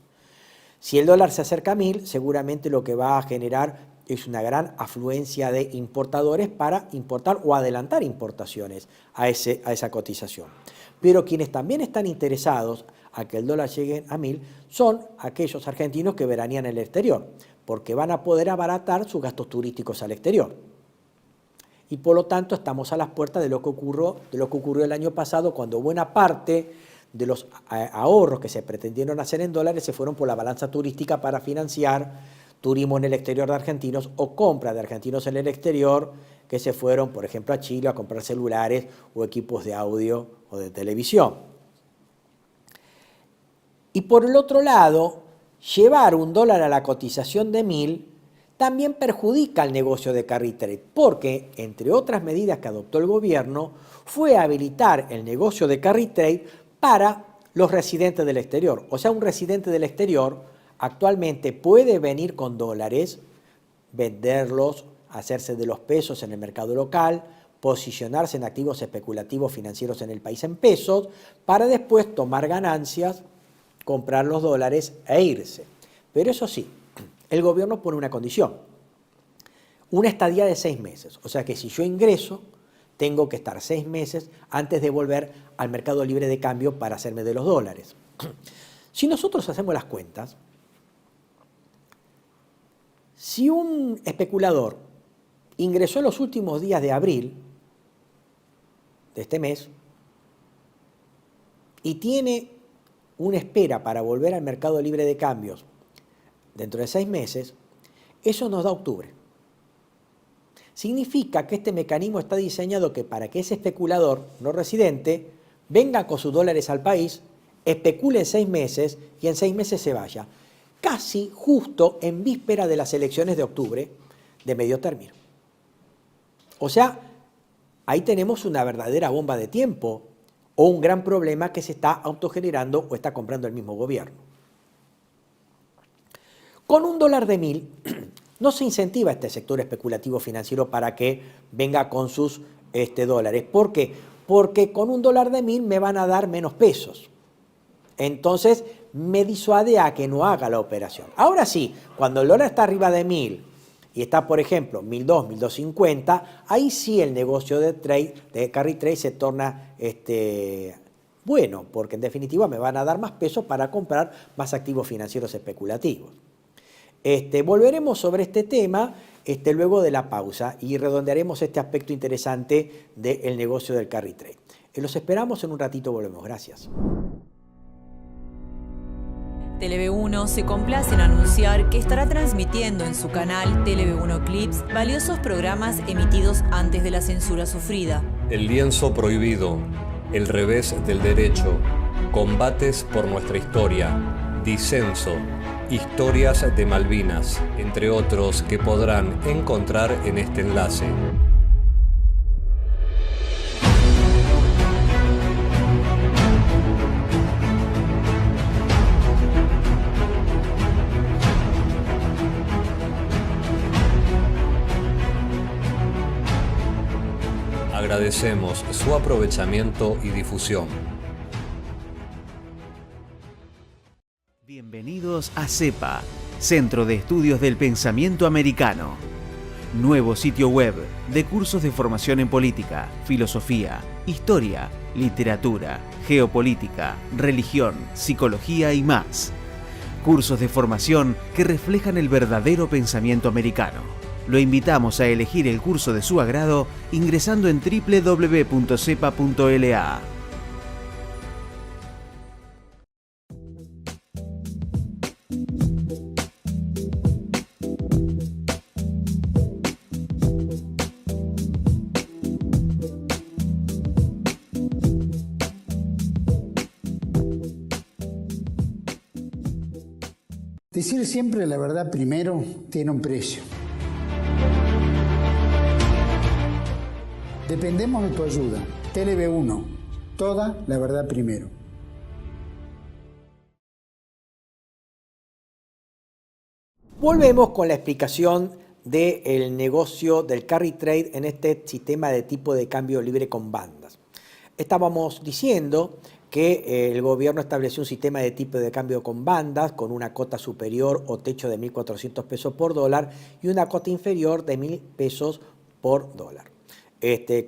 Si el dólar se acerca a 1.000, seguramente lo que va a generar es una gran afluencia de importadores para importar o adelantar importaciones a esa cotización. Pero quienes también están interesados a que el dólar llegue a 1.000 son aquellos argentinos que veranean en el exterior, porque van a poder abaratar sus gastos turísticos al exterior. Y por lo tanto estamos a las puertas de lo que ocurrió el año pasado, cuando buena parte de los ahorros que se pretendieron hacer en dólares se fueron por la balanza turística para financiar turismo en el exterior de argentinos o compra de argentinos en el exterior que se fueron, por ejemplo, a Chile a comprar celulares o equipos de audio o de televisión. Y por el otro lado, llevar un dólar a la cotización de 1.000 también perjudica al negocio de carry trade, porque, entre otras medidas que adoptó el gobierno, fue habilitar el negocio de carry trade para los residentes del exterior. O sea, un residente del exterior actualmente puede venir con dólares, venderlos, hacerse de los pesos en el mercado local, posicionarse en activos especulativos financieros en el país en pesos, para después tomar ganancias, comprar los dólares e irse. Pero eso sí, el gobierno pone una condición, una estadía de 6 meses. O sea que si yo ingreso, tengo que estar 6 meses antes de volver al mercado libre de cambio para hacerme de los dólares. Si nosotros hacemos las cuentas, si un especulador ingresó en los últimos días de abril de este mes y tiene una espera para volver al mercado libre de cambios dentro de 6 meses, eso nos da octubre. Significa que este mecanismo está diseñado que para que ese especulador no residente venga con sus dólares al país, especule en 6 meses y en 6 meses se vaya. Casi justo en víspera de las elecciones de octubre de medio término. O sea, ahí tenemos una verdadera bomba de tiempo o un gran problema que se está autogenerando o está comprando el mismo gobierno. Con un dólar de 1.000 no se incentiva este sector especulativo financiero para que venga con sus dólares. ¿Por qué? Porque con un dólar de 1.000 me van a dar menos pesos. Entonces me disuade a que no haga la operación. Ahora sí, cuando el dólar está arriba de 1.000 y está, por ejemplo, 1.200, 1.250, ahí sí el negocio de carry trade se torna bueno, porque en definitiva me van a dar más pesos para comprar más activos financieros especulativos. Volveremos sobre este tema luego de la pausa y redondearemos este aspecto interesante del negocio del carry trade. Los esperamos en un ratito, volvemos. Gracias. TLV1 se complace en anunciar que estará transmitiendo en su canal TLV1 Clips valiosos programas emitidos antes de la censura sufrida. El lienzo prohibido, el revés del derecho, combates por nuestra historia, disenso, historias de Malvinas, entre otros que podrán encontrar en este enlace. Agradecemos su aprovechamiento y difusión. Bienvenidos a CEPA, Centro de Estudios del Pensamiento Americano. Nuevo sitio web de cursos de formación en política, filosofía, historia, literatura, geopolítica, religión, psicología y más. Cursos de formación que reflejan el verdadero pensamiento americano. Lo invitamos a elegir el curso de su agrado ingresando en www.cepa.la. Decir siempre la verdad primero tiene un precio. Dependemos de tu ayuda. TLV1, toda la verdad primero. Volvemos con la explicación del negocio del carry trade en este sistema de tipo de cambio libre con bandas. Estábamos diciendo que el gobierno estableció un sistema de tipo de cambio con bandas, con una cota superior o techo de 1.400 pesos por dólar y una cota inferior de 1.000 pesos por dólar.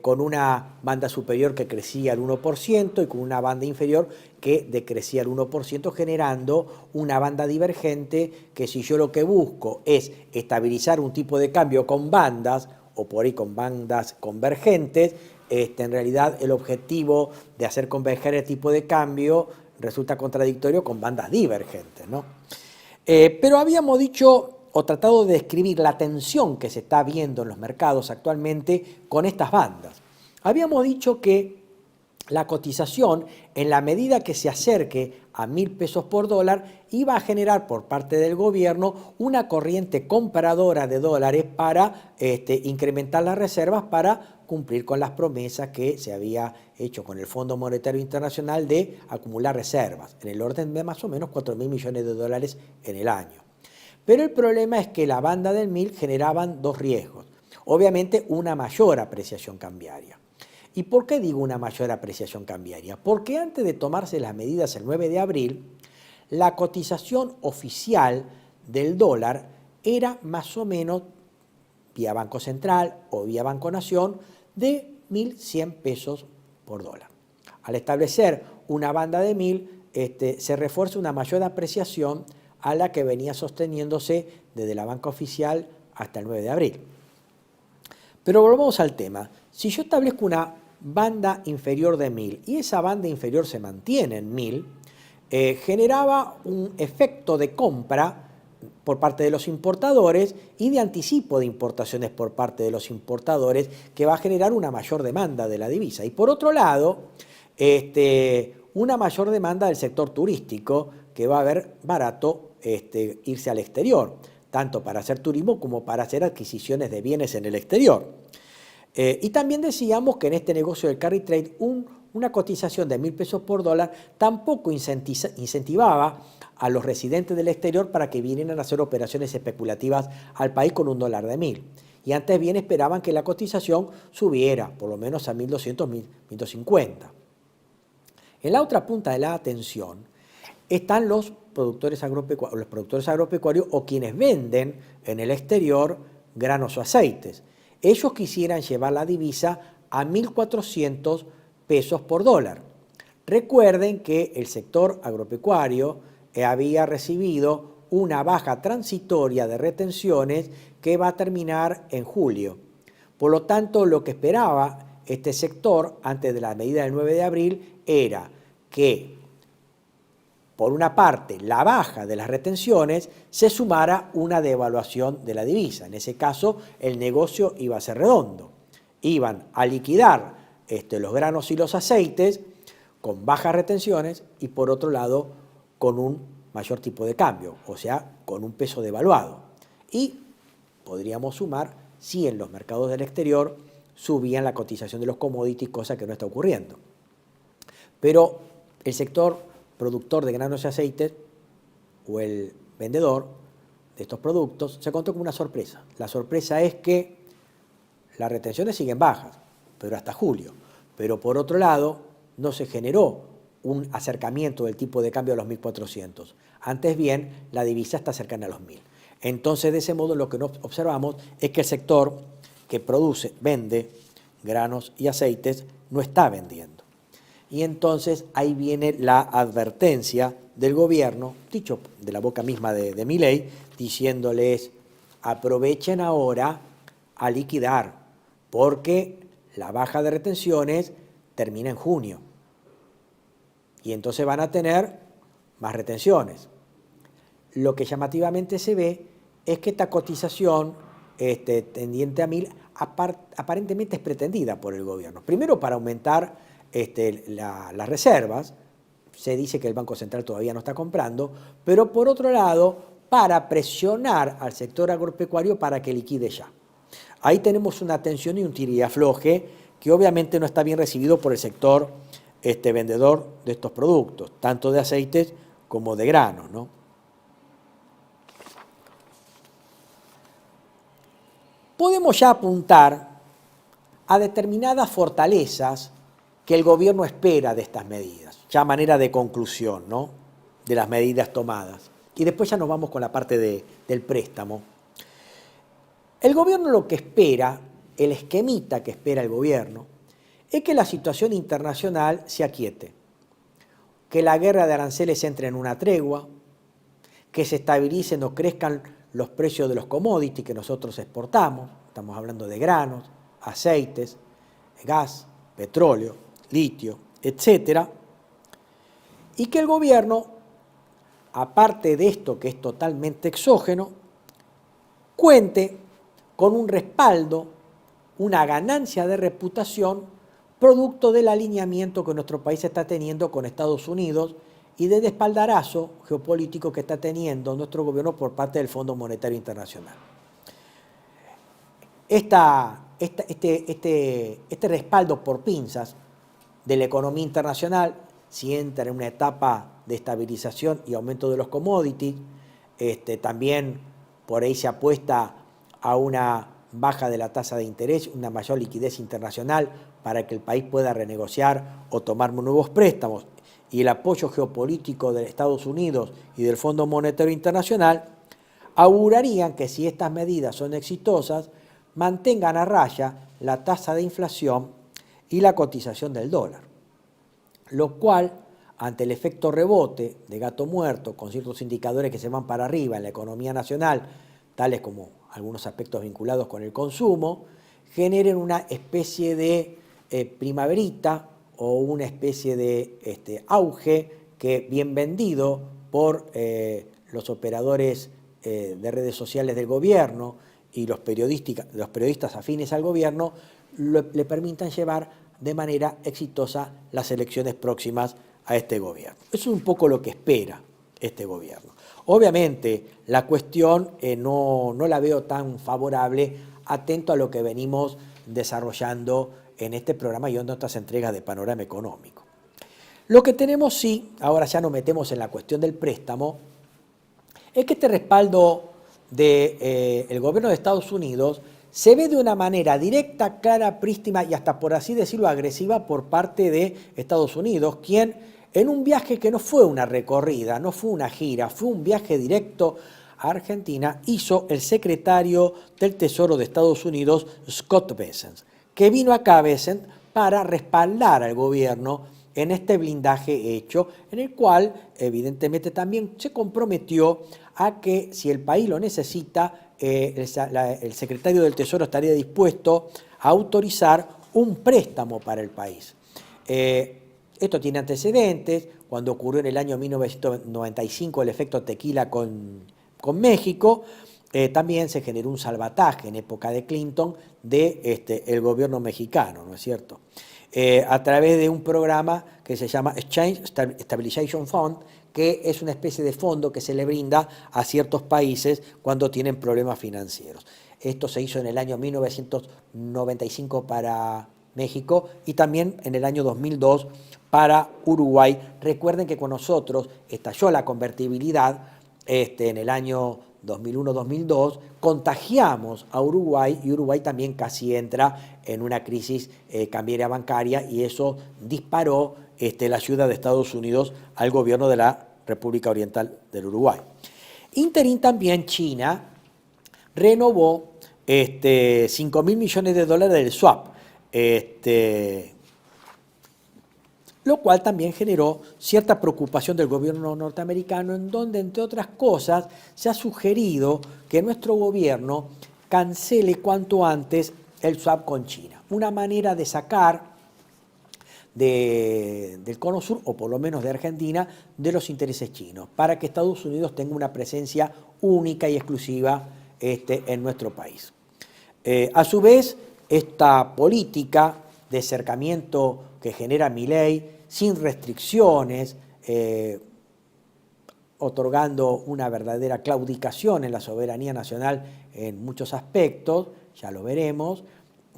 Con una banda superior que crecía al 1% y con una banda inferior que decrecía al 1%, generando una banda divergente que, si yo lo que busco es estabilizar un tipo de cambio con bandas o por ahí con bandas convergentes, en realidad el objetivo de hacer converger el tipo de cambio resulta contradictorio con bandas divergentes, ¿no? Pero habíamos dicho o tratado de describir la tensión que se está viendo en los mercados actualmente con estas bandas. Habíamos dicho que la cotización, en la medida que se acerque a 1.000 pesos por dólar, iba a generar por parte del gobierno una corriente compradora de dólares para incrementar las reservas para cumplir con las promesas que se había hecho con el Fondo Monetario Internacional de acumular reservas, en el orden de más o menos 4.000 millones de dólares en el año. Pero el problema es que la banda del 1.000 generaban dos riesgos. Obviamente, una mayor apreciación cambiaria. ¿Y por qué digo una mayor apreciación cambiaria? Porque antes de tomarse las medidas el 9 de abril, la cotización oficial del dólar era más o menos, vía Banco Central o vía Banco Nación, de 1.100 pesos por dólar. Al establecer una banda de 1.000, se refuerza una mayor apreciación a la que venía sosteniéndose desde la banca oficial hasta el 9 de abril. Pero volvamos al tema. Si yo establezco una banda inferior de 1.000 y esa banda inferior se mantiene en 1.000, generaba un efecto de compra por parte de los importadores y de anticipo de importaciones por parte de los importadores, que va a generar una mayor demanda de la divisa. Y por otro lado, una mayor demanda del sector turístico, que va a ver barato irse al exterior, tanto para hacer turismo como para hacer adquisiciones de bienes en el exterior. Y también decíamos que en este negocio del carry trade una cotización de 1.000 pesos por dólar tampoco incentivaba a los residentes del exterior para que vinieran a hacer operaciones especulativas al país con un dólar de 1.000. Y antes bien esperaban que la cotización subiera por lo menos a 1.200, 1.250. En la otra punta de la atención están los productores agropecuarios o quienes venden en el exterior granos o aceites. Ellos quisieran llevar la divisa a 1.400 pesos por dólar. Recuerden que el sector agropecuario había recibido una baja transitoria de retenciones que va a terminar en julio. Por lo tanto, lo que esperaba este sector antes de la medida del 9 de abril era que, por una parte, la baja de las retenciones se sumara una devaluación de la divisa. En ese caso, el negocio iba a ser redondo. Iban a liquidar los granos y los aceites con bajas retenciones y, por otro lado, con un mayor tipo de cambio, o sea, con un peso devaluado. Y podríamos sumar si en los mercados del exterior subían la cotización de los commodities, cosa que no está ocurriendo. Pero el sector productor de granos y aceites o el vendedor de estos productos se encontró con una sorpresa. La sorpresa es que las retenciones siguen bajas, pero hasta julio. Pero por otro lado, no se generó un acercamiento del tipo de cambio a los 1.400. Antes bien, la divisa está cercana a los 1.000. Entonces, de ese modo, lo que nos observamos es que el sector que produce, vende granos y aceites, no está vendiendo. Y entonces ahí viene la advertencia del gobierno, dicho de la boca misma de Milei, diciéndoles: aprovechen ahora a liquidar, porque la baja de retenciones termina en junio. Y entonces van a tener más retenciones. Lo que llamativamente se ve es que esta cotización tendiente a 1.000 aparentemente es pretendida por el gobierno. Primero, para aumentar las reservas. Se dice que el Banco Central todavía no está comprando, pero por otro lado, para presionar al sector agropecuario para que liquide ya. Ahí tenemos una tensión y un tira y afloje que obviamente no está bien recibido por el sector vendedor de estos productos, tanto de aceites como de granos, ¿no? Podemos ya apuntar a determinadas fortalezas que el gobierno espera de estas medidas, ya a manera de conclusión, ¿no?, de las medidas tomadas. Y después ya nos vamos con la parte del préstamo. El gobierno lo que espera, el esquemita que espera el gobierno, es que la situación internacional se aquiete, que la guerra de aranceles entre en una tregua, que se estabilicen o crezcan los precios de los commodities que nosotros exportamos, estamos hablando de granos, aceites, gas, petróleo, litio, etcétera, y que el gobierno, aparte de esto que es totalmente exógeno, cuente con un respaldo, una ganancia de reputación, producto del alineamiento que nuestro país está teniendo con Estados Unidos y del espaldarazo geopolítico que está teniendo nuestro gobierno por parte del Fondo Monetario Internacional. Este respaldo por pinzas de la economía internacional, si entra en una etapa de estabilización y aumento de los commodities, también por ahí se apuesta a una baja de la tasa de interés, una mayor liquidez internacional para que el país pueda renegociar o tomar nuevos préstamos, y el apoyo geopolítico de Estados Unidos y del Fondo Monetario Internacional, augurarían que si estas medidas son exitosas, mantengan a raya la tasa de inflación y la cotización del dólar, lo cual, ante el efecto rebote de gato muerto, con ciertos indicadores que se van para arriba en la economía nacional, tales como algunos aspectos vinculados con el consumo, generen una especie de primaverita o una especie de auge que, bien vendido por los operadores de redes sociales del gobierno y los periodistas afines al gobierno, le permitan llevar de manera exitosa las elecciones próximas a este gobierno. Eso es un poco lo que espera este gobierno. Obviamente, la cuestión no la veo tan favorable, atento a lo que venimos desarrollando en este programa y en otras entregas de Panorama Económico. Lo que tenemos, sí, ahora ya nos metemos en la cuestión del préstamo, es que este respaldo del gobierno de Estados Unidos se ve de una manera directa, clara, prístina y hasta, por así decirlo, agresiva por parte de Estados Unidos, quien en un viaje que no fue una recorrida, no fue una gira, fue un viaje directo a Argentina, hizo el secretario del Tesoro de Estados Unidos, Scott Bessent, que vino acá Bessent para respaldar al gobierno en este blindaje hecho, en el cual evidentemente también se comprometió a que si el país lo necesita, el secretario del Tesoro estaría dispuesto a autorizar un préstamo para el país. Esto tiene antecedentes, cuando ocurrió en el año 1995 el efecto tequila con México, también se generó un salvataje en época de Clinton el gobierno mexicano, ¿no es cierto? A través de un programa que se llama Exchange Stabilization Fund, que es una especie de fondo que se le brinda a ciertos países cuando tienen problemas financieros. Esto se hizo en el año 1995 para México y también en el año 2002 para Uruguay. Recuerden que con nosotros estalló la convertibilidad en el año 2001-2002, contagiamos a Uruguay y Uruguay también casi entra en una crisis cambiaria bancaria y eso disparó la ayuda de Estados Unidos al gobierno de la República Oriental del Uruguay. Ínterin también China renovó 5.000 millones de dólares del swap, lo cual también generó cierta preocupación del gobierno norteamericano, en donde, entre otras cosas, se ha sugerido que nuestro gobierno cancele cuanto antes el swap con China. Una manera de sacar del Cono Sur, o por lo menos de Argentina, de los intereses chinos, para que Estados Unidos tenga una presencia única y exclusiva en nuestro país. A su vez, esta política de acercamiento que genera Milei, sin restricciones, otorgando una verdadera claudicación en la soberanía nacional en muchos aspectos, ya lo veremos,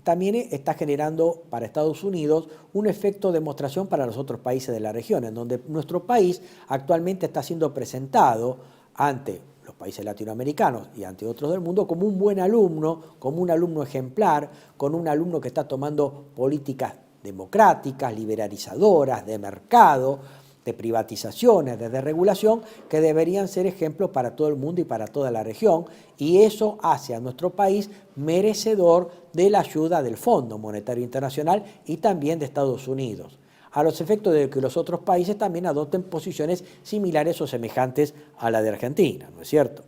también está generando para Estados Unidos un efecto de demostración para los otros países de la región, en donde nuestro país actualmente está siendo presentado ante los países latinoamericanos y ante otros del mundo como un buen alumno, como un alumno ejemplar, con un alumno que está tomando políticas democráticas, liberalizadoras, de mercado, de privatizaciones, de desregulación, que deberían ser ejemplos para todo el mundo y para toda la región, y eso hace a nuestro país merecedor de la ayuda del Fondo Monetario Internacional y también de Estados Unidos, a los efectos de que los otros países también adopten posiciones similares o semejantes a la de Argentina, ¿no es cierto?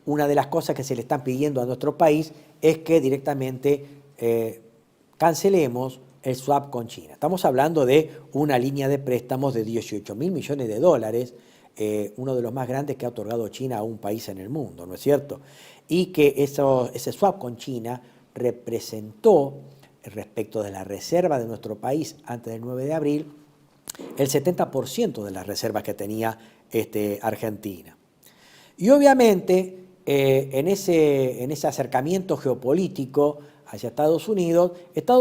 Una de las cosas que se le están pidiendo a nuestro país es que directamente cancelemos el swap con China. Estamos hablando de una línea de préstamos de 18.000 millones de dólares, uno de los más grandes que ha otorgado China a un país en el mundo, ¿no es cierto? Y que ese swap con China representó, respecto de la reserva de nuestro país antes del 9 de abril, el 70% de las reservas que tenía Argentina. Y obviamente, en ese acercamiento geopolítico hacia Estados Unidos está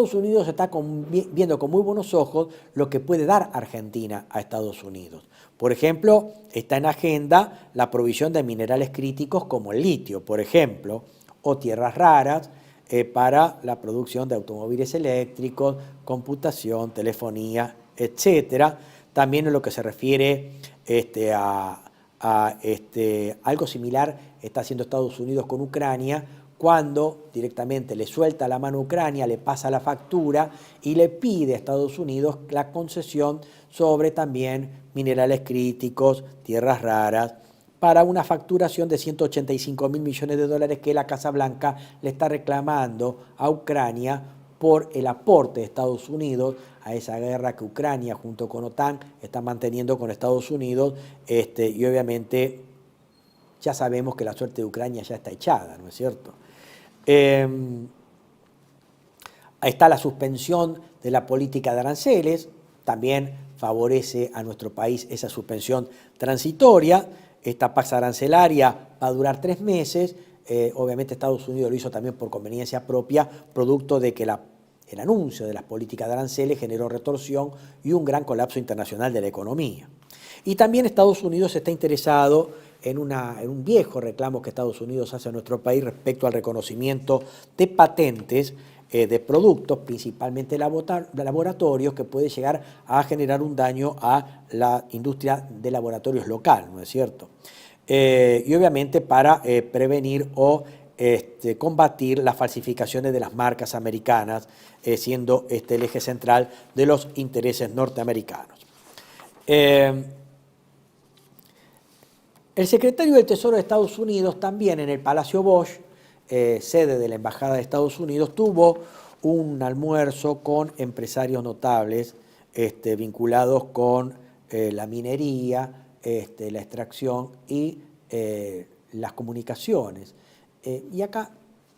viendo con muy buenos ojos lo que puede dar Argentina a Estados Unidos. Por ejemplo, está en agenda la provisión de minerales críticos como el litio, por ejemplo, o tierras raras para la producción de automóviles eléctricos, computación, telefonía, etc. También en lo que se refiere a algo similar está haciendo Estados Unidos con Ucrania, cuando directamente le suelta la mano a Ucrania, le pasa la factura y le pide a Estados Unidos la concesión sobre también minerales críticos, tierras raras, para una facturación de 185.000 millones de dólares que la Casa Blanca le está reclamando a Ucrania por el aporte de Estados Unidos a esa guerra que Ucrania junto con OTAN está manteniendo con Estados Unidos, y obviamente ya sabemos que la suerte de Ucrania ya está echada, ¿no es cierto? Ahí está la suspensión de la política de aranceles, también favorece a nuestro país esa suspensión transitoria. Esta paz arancelaria va a durar 3 meses, obviamente Estados Unidos lo hizo también por conveniencia propia, producto de que el anuncio de las políticas de aranceles generó retorsión y un gran colapso internacional de la economía. Y también Estados Unidos está interesado en un viejo reclamo que Estados Unidos hace a nuestro país respecto al reconocimiento de patentes de productos, principalmente laboratorios, que puede llegar a generar un daño a la industria de laboratorios local, ¿no es cierto? Y obviamente para prevenir o combatir las falsificaciones de las marcas americanas, siendo el eje central de los intereses norteamericanos. El secretario del Tesoro de Estados Unidos también en el Palacio Bosch, sede de la Embajada de Estados Unidos, tuvo un almuerzo con empresarios notables vinculados con la minería, la extracción y las comunicaciones. Y acá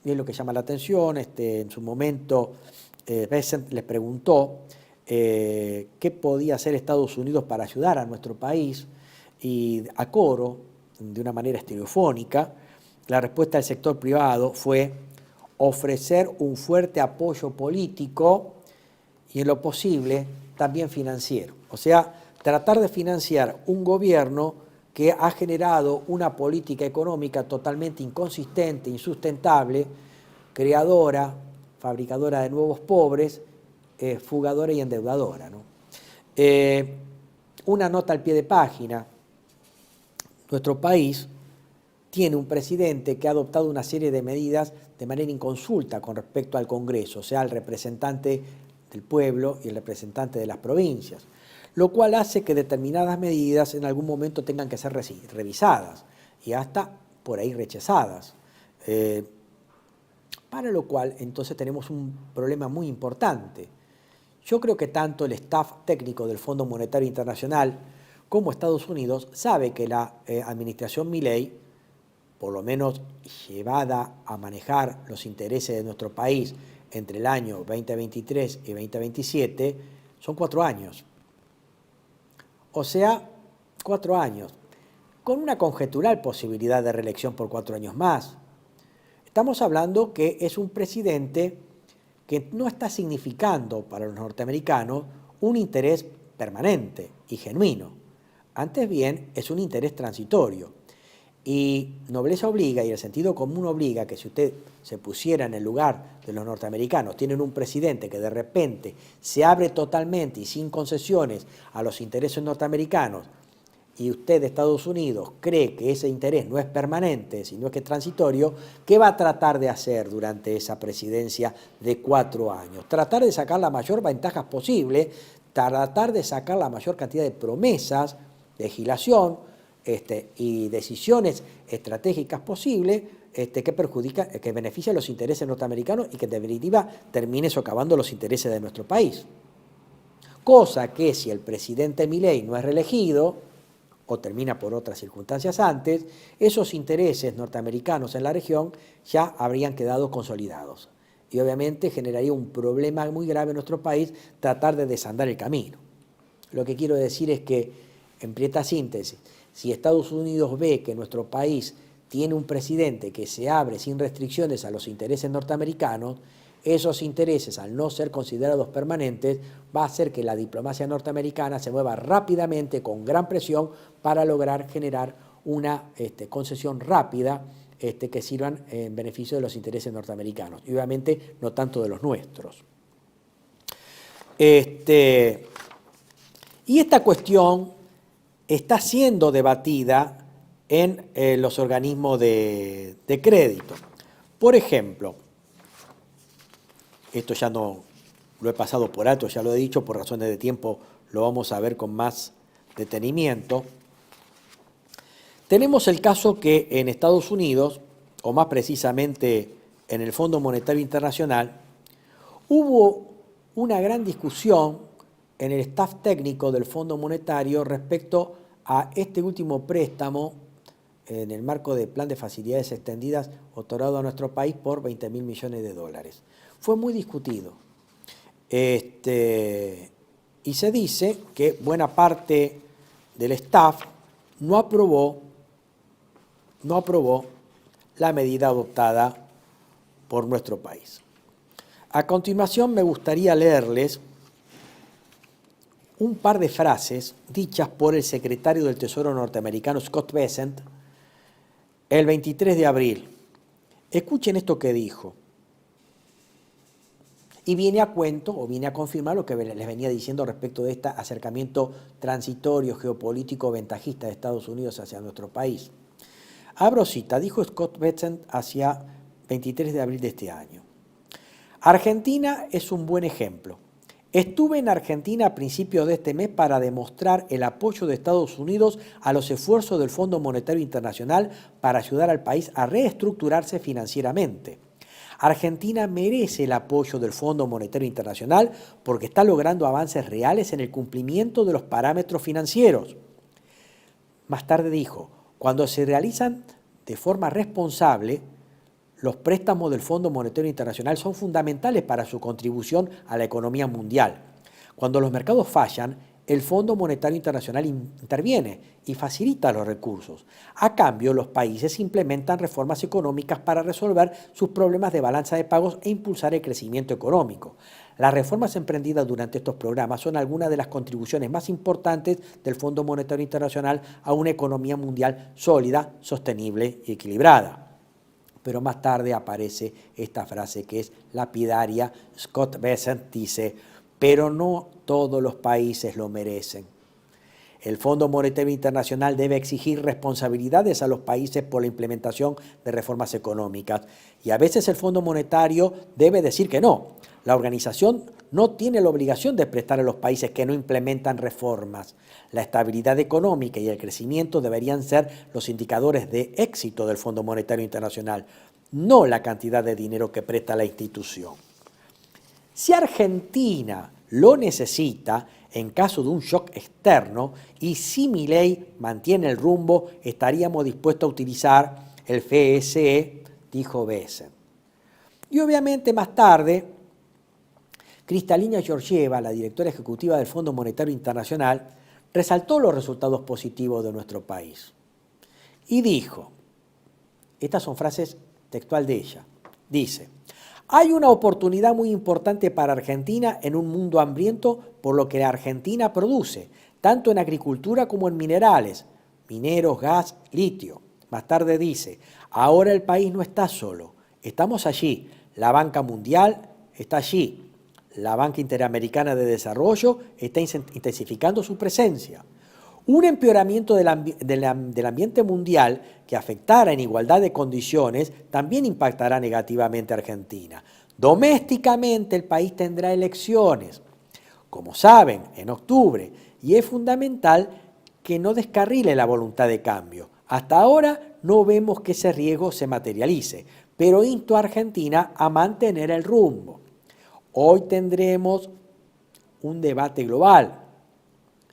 es lo que llama la atención. En su momento Bessent les preguntó qué podía hacer Estados Unidos para ayudar a nuestro país, y a coro, de una manera estereofónica, la respuesta del sector privado fue ofrecer un fuerte apoyo político y, en lo posible, también financiero. O sea, tratar de financiar un gobierno que ha generado una política económica totalmente inconsistente, insustentable, creadora, fabricadora de nuevos pobres, fugadora y endeudadora, ¿no? una nota al pie de página. Nuestro país tiene un presidente que ha adoptado una serie de medidas de manera inconsulta con respecto al Congreso, o sea, al representante del pueblo y el representante de las provincias, lo cual hace que determinadas medidas en algún momento tengan que ser revisadas y hasta por ahí rechazadas. Para lo cual entonces tenemos un problema muy importante. Yo creo que tanto el staff técnico del Fondo Monetario Internacional como Estados Unidos sabe que la administración Milei, por lo menos llevada a manejar los intereses de nuestro país entre el año 2023 y 2027, son 4 años. O sea, 4 años, con una conjetural posibilidad de reelección por 4 años más. Estamos hablando que es un presidente que no está significando para los norteamericanos un interés permanente y genuino. Antes bien, es un interés transitorio. Y nobleza obliga y el sentido común obliga que si usted se pusiera en el lugar de los norteamericanos, tienen un presidente que de repente se abre totalmente y sin concesiones a los intereses norteamericanos, y usted de Estados Unidos cree que ese interés no es permanente, sino que es transitorio, ¿qué va a tratar de hacer durante esa presidencia de 4 años? Tratar de sacar la mayor ventaja posible, tratar de sacar la mayor cantidad de promesas, legislación, y decisiones estratégicas posibles que beneficien los intereses norteamericanos y que en definitiva termine socavando los intereses de nuestro país. Cosa que si el presidente Milei no es reelegido o termina por otras circunstancias antes, esos intereses norteamericanos en la región ya habrían quedado consolidados. Y obviamente generaría un problema muy grave en nuestro país tratar de desandar el camino. Lo que quiero decir es que, en prieta síntesis, si Estados Unidos ve que nuestro país tiene un presidente que se abre sin restricciones a los intereses norteamericanos, esos intereses, al no ser considerados permanentes, va a hacer que la diplomacia norteamericana se mueva rápidamente, con gran presión, para lograr generar una concesión rápida que sirvan en beneficio de los intereses norteamericanos, y obviamente no tanto de los nuestros. Y esta cuestión está siendo debatida en los organismos de crédito. Por ejemplo, esto ya no lo he pasado por alto, ya lo he dicho, por razones de tiempo lo vamos a ver con más detenimiento. Tenemos el caso que en Estados Unidos, o más precisamente en el Fondo Monetario Internacional, hubo una gran discusión en el staff técnico del Fondo Monetario respecto a este último préstamo en el marco del Plan de Facilidades Extendidas otorgado a nuestro país por 20.000 millones de dólares. Fue muy discutido. Y se dice que buena parte del staff no aprobó la medida adoptada por nuestro país. A continuación me gustaría leerles un par de frases dichas por el secretario del Tesoro norteamericano Scott Bessent el 23 de abril. Escuchen esto que dijo. Y viene a cuento, o viene a confirmar lo que les venía diciendo respecto de este acercamiento transitorio, geopolítico, ventajista de Estados Unidos hacia nuestro país. Abro cita, dijo Scott Bessent hacia 23 de abril de este año. Argentina es un buen ejemplo. Estuve en Argentina a principios de este mes para demostrar el apoyo de Estados Unidos a los esfuerzos del Fondo Monetario Internacional para ayudar al país a reestructurarse financieramente. Argentina merece el apoyo del Fondo Monetario Internacional porque está logrando avances reales en el cumplimiento de los parámetros financieros. Más tarde dijo, cuando se realizan de forma responsable, los préstamos del Fondo Monetario Internacional son fundamentales para su contribución a la economía mundial. Cuando los mercados fallan, el Fondo Monetario Internacional interviene y facilita los recursos. A cambio, los países implementan reformas económicas para resolver sus problemas de balanza de pagos e impulsar el crecimiento económico. Las reformas emprendidas durante estos programas son algunas de las contribuciones más importantes del Fondo Monetario Internacional a una economía mundial sólida, sostenible y equilibrada. Pero más tarde aparece esta frase que es lapidaria. Scott Bessent dice, pero no todos los países lo merecen. El Fondo Monetario Internacional debe exigir responsabilidades a los países por la implementación de reformas económicas y a veces el Fondo Monetario debe decir que no. La organización no tiene la obligación de prestar a los países que no implementan reformas. La estabilidad económica y el crecimiento deberían ser los indicadores de éxito del Fondo Monetario Internacional, no la cantidad de dinero que presta la institución. Si Argentina lo necesita, en caso de un shock externo, y si Milei mantiene el rumbo, estaríamos dispuestos a utilizar el FSE, dijo Bessent. Y obviamente más tarde, Kristalina Georgieva, la directora ejecutiva del Fondo Monetario Internacional, resaltó los resultados positivos de nuestro país. Y dijo, estas son frases textual de ella, dice: hay una oportunidad muy importante para Argentina en un mundo hambriento por lo que la Argentina produce, tanto en agricultura como en minerales, mineros, gas, litio. Más tarde dice, ahora el país no está solo, estamos allí, la Banca Mundial está allí, la Banca Interamericana de Desarrollo está intensificando su presencia. Un empeoramiento del ambiente mundial que afectara en igualdad de condiciones también impactará negativamente a Argentina. Domésticamente el país tendrá elecciones, como saben, en octubre, y es fundamental que no descarrile la voluntad de cambio. Hasta ahora no vemos que ese riesgo se materialice, pero insto a Argentina a mantener el rumbo. Hoy tendremos un debate global.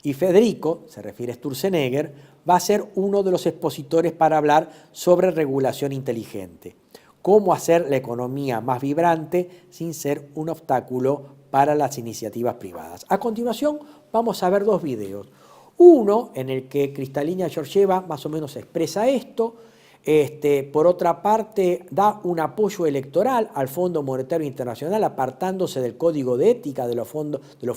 Y Federico, se refiere a Sturzenegger, va a ser uno de los expositores para hablar sobre regulación inteligente. Cómo hacer la economía más vibrante sin ser un obstáculo para las iniciativas privadas. A continuación vamos a ver dos videos. Uno en el que Kristalina Georgieva más o menos expresa esto. Por otra parte, da un apoyo electoral al Fondo Monetario Internacional, apartándose del código de ética de los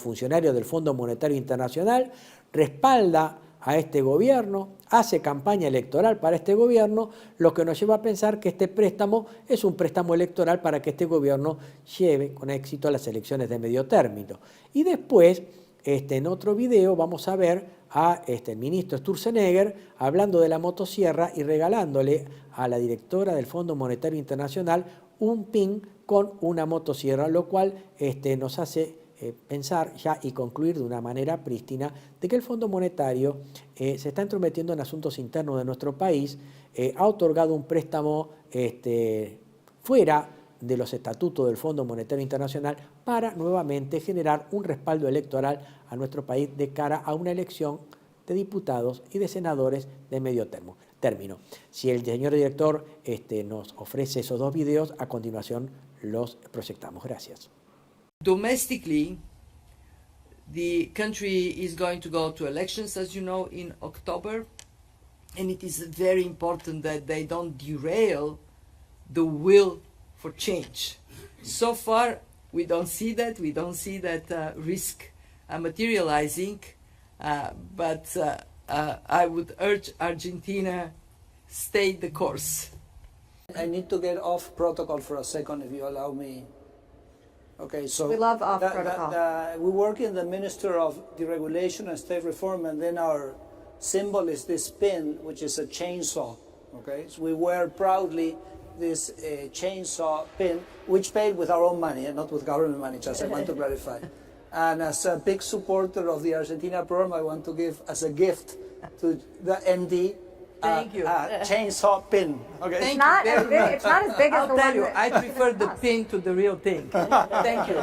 funcionarios del Fondo Monetario Internacional, respalda a este gobierno, hace campaña electoral para este gobierno, lo que nos lleva a pensar que este préstamo es un préstamo electoral para que este gobierno lleve con éxito a las elecciones de medio término. Y después, en otro video, vamos a ver a el ministro Sturzenegger hablando de la motosierra y regalándole a la directora del Fondo Monetario Internacional un pin con una motosierra, lo cual nos hace pensar ya y concluir de una manera prístina de que el Fondo Monetario se está entrometiendo en asuntos internos de nuestro país, ha otorgado un préstamo fuera de los estatutos del Fondo Monetario Internacional para nuevamente generar un respaldo electoral a nuestro país de cara a una elección de diputados y de senadores de medio término. Si el señor director nos ofrece esos dos videos, a continuación los proyectamos. Gracias. Domestically, the country is going to go to elections, as you know, in October, and it is very important that they don't derail the will for change. So far, we don't see that. We don't see that risk materializing, but I would urge Argentina, stay the course. I need to get off protocol for a second, if you allow me. Okay, so we love off protocol. We work in the Minister of Deregulation and State Reform, and then our symbol is this pin, which is a chainsaw. Okay, so we wear proudly this chainsaw pin, which paid with our own money and not with government money, just I want to clarify. And as a big supporter of the Argentina program, I want to give as a gift to the MD Thank you. Chainsaw pin. Okay. Thank It's not you as very big. much. It's not as big as I'll the tell one you, that- I prefer the pin to the real thing. Thank you.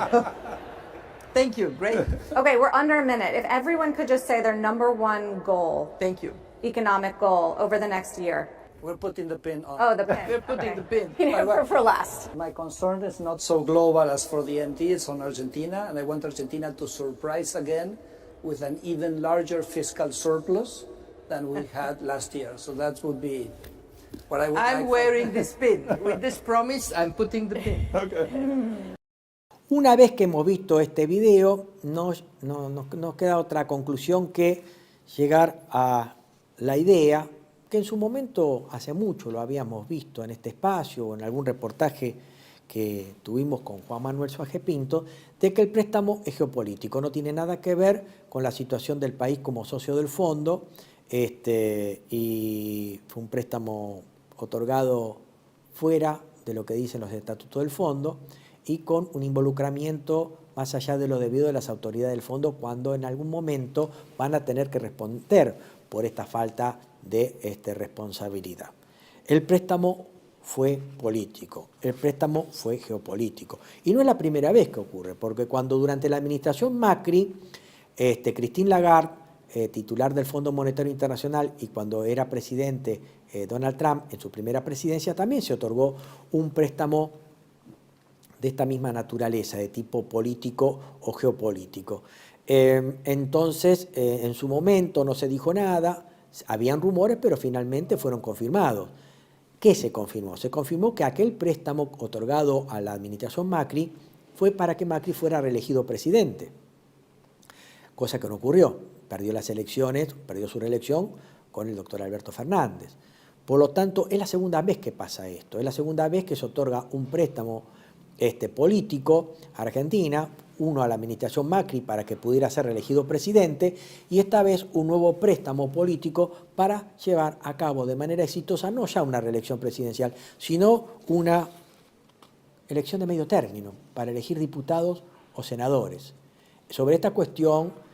Thank you. Great. Okay, we're under a minute. If everyone could just say their number one goal, Thank you. economic goal over the next year. We're putting the pin on. Oh, the pin. We're putting Okay. the pin. You know, for last. My concern is not so global as for the MT, it's on Argentina, and I want Argentina to surprise again with an even larger fiscal surplus than we had last year. So that would be what I would like. I'm wearing this pin. With this promise, I'm putting the pin. Una vez que hemos visto este video, nos queda otra conclusión que llegar a la idea que en su momento, hace mucho lo habíamos visto en este espacio o en algún reportaje que tuvimos con Juan Manuel Suárez Pinto, de que el préstamo es geopolítico, no tiene nada que ver con la situación del país como socio del fondo, y fue un préstamo otorgado fuera de lo que dicen los estatutos del fondo y con un involucramiento más allá de lo debido de las autoridades del fondo cuando en algún momento van a tener que responder por esta falta de responsabilidad. El préstamo fue político, el préstamo fue geopolítico. Y no es la primera vez que ocurre, porque cuando durante la administración Macri, Christine Lagarde, titular del Fondo Monetario Internacional, y cuando era presidente Donald Trump en su primera presidencia, también se otorgó un préstamo de esta misma naturaleza, de tipo político o geopolítico. Entonces, en su momento no se dijo nada, habían rumores, pero finalmente fueron confirmados. ¿Qué se confirmó? Se confirmó que aquel préstamo otorgado a la administración Macri fue para que Macri fuera reelegido presidente, cosa que no ocurrió. Perdió las elecciones, perdió su reelección con el doctor Alberto Fernández. Por lo tanto, es la segunda vez que pasa esto, es la segunda vez que se otorga un préstamo político a Argentina, uno a la administración Macri para que pudiera ser reelegido presidente, y esta vez un nuevo préstamo político para llevar a cabo de manera exitosa no ya una reelección presidencial, sino una elección de medio término para elegir diputados o senadores. Sobre esta cuestión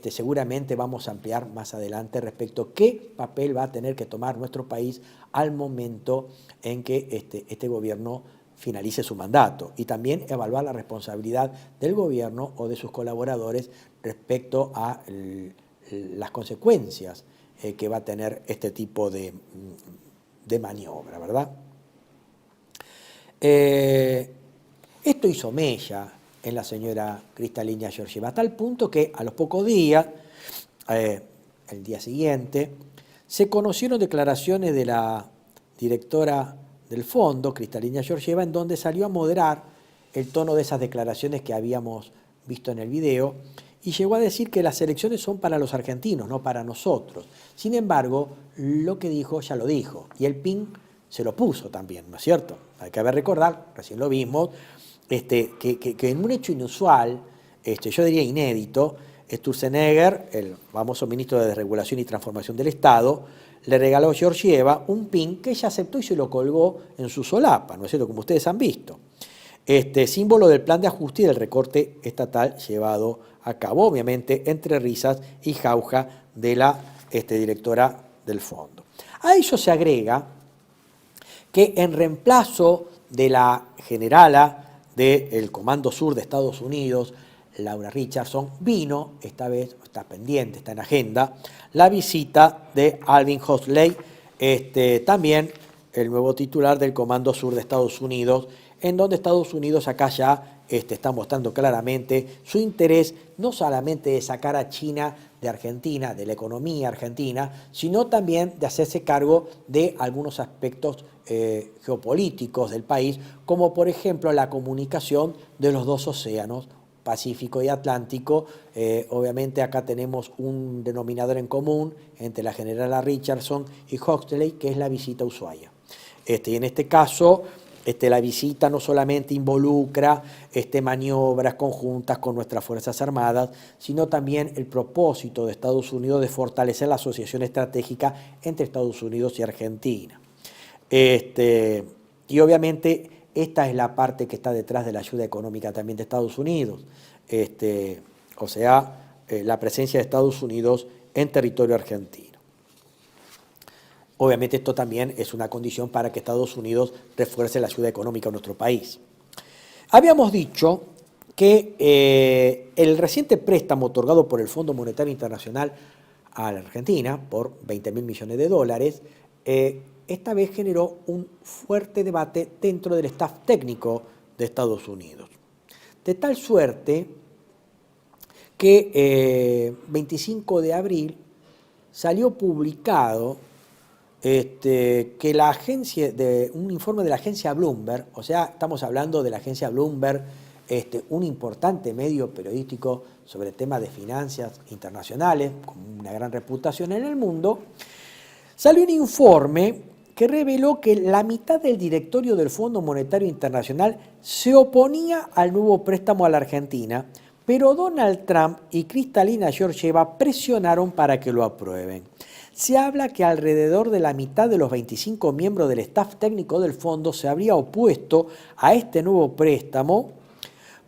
seguramente vamos a ampliar más adelante respecto a qué papel va a tener que tomar nuestro país al momento en que este gobierno finalice su mandato, y también evaluar la responsabilidad del gobierno o de sus colaboradores respecto a las consecuencias que va a tener este tipo de maniobra, ¿verdad? Esto hizo mella en la señora Cristalina Georgieva, a tal punto que a los pocos días, el día siguiente, se conocieron declaraciones de la directora del fondo, Cristalina Georgieva, en donde salió a moderar el tono de esas declaraciones que habíamos visto en el video, y llegó a decir que las elecciones son para los argentinos, no para nosotros. Sin embargo, lo que dijo ya lo dijo, y el PIN se lo puso también, ¿no es cierto? Hay que recordar, recién lo vimos, que en un hecho inusual, yo diría inédito, Sturzenegger, el famoso ministro de Desregulación y Transformación del Estado, le regaló a Georgieva un pin que ella aceptó y se lo colgó en su solapa, ¿no es cierto?, como ustedes han visto. Símbolo del plan de ajuste y del recorte estatal llevado a cabo, obviamente, entre risas y jauja de la directora del fondo. A ello se agrega que en reemplazo de la generala del Comando Sur de Estados Unidos, Laura Richardson, vino, esta vez está pendiente, está en agenda, la visita de Alvin Hoxley, también el nuevo titular del Comando Sur de Estados Unidos, en donde Estados Unidos acá ya está mostrando claramente su interés no solamente de sacar a China de Argentina, de la economía argentina, sino también de hacerse cargo de algunos aspectos geopolíticos del país, como por ejemplo la comunicación de los dos océanos, Pacífico y Atlántico. Obviamente acá tenemos un denominador en común entre la generala Richardson y Hoxley, que es la visita a Ushuaia. Y en este caso, la visita no solamente involucra maniobras conjuntas con nuestras Fuerzas Armadas, sino también el propósito de Estados Unidos de fortalecer la asociación estratégica entre Estados Unidos y Argentina. Y obviamente esta es la parte que está detrás de la ayuda económica también de Estados Unidos, la presencia de Estados Unidos en territorio argentino. Obviamente esto también es una condición para que Estados Unidos refuerce la ayuda económica a nuestro país. Habíamos dicho que el reciente préstamo otorgado por el Fondo Monetario Internacional a la Argentina por $20.000 millones, esta vez generó un fuerte debate dentro del staff técnico de Estados Unidos. De tal suerte que 25 de abril salió publicado que la agencia, un informe de la agencia Bloomberg, o sea, estamos hablando de la agencia Bloomberg, un importante medio periodístico sobre temas de finanzas internacionales, con una gran reputación en el mundo, salió un informe que reveló que la mitad del directorio del Fondo Monetario Internacional se oponía al nuevo préstamo a la Argentina, pero Donald Trump y Kristalina Georgieva presionaron para que lo aprueben. Se habla que alrededor de la mitad de los 25 miembros del staff técnico del fondo se habría opuesto a este nuevo préstamo,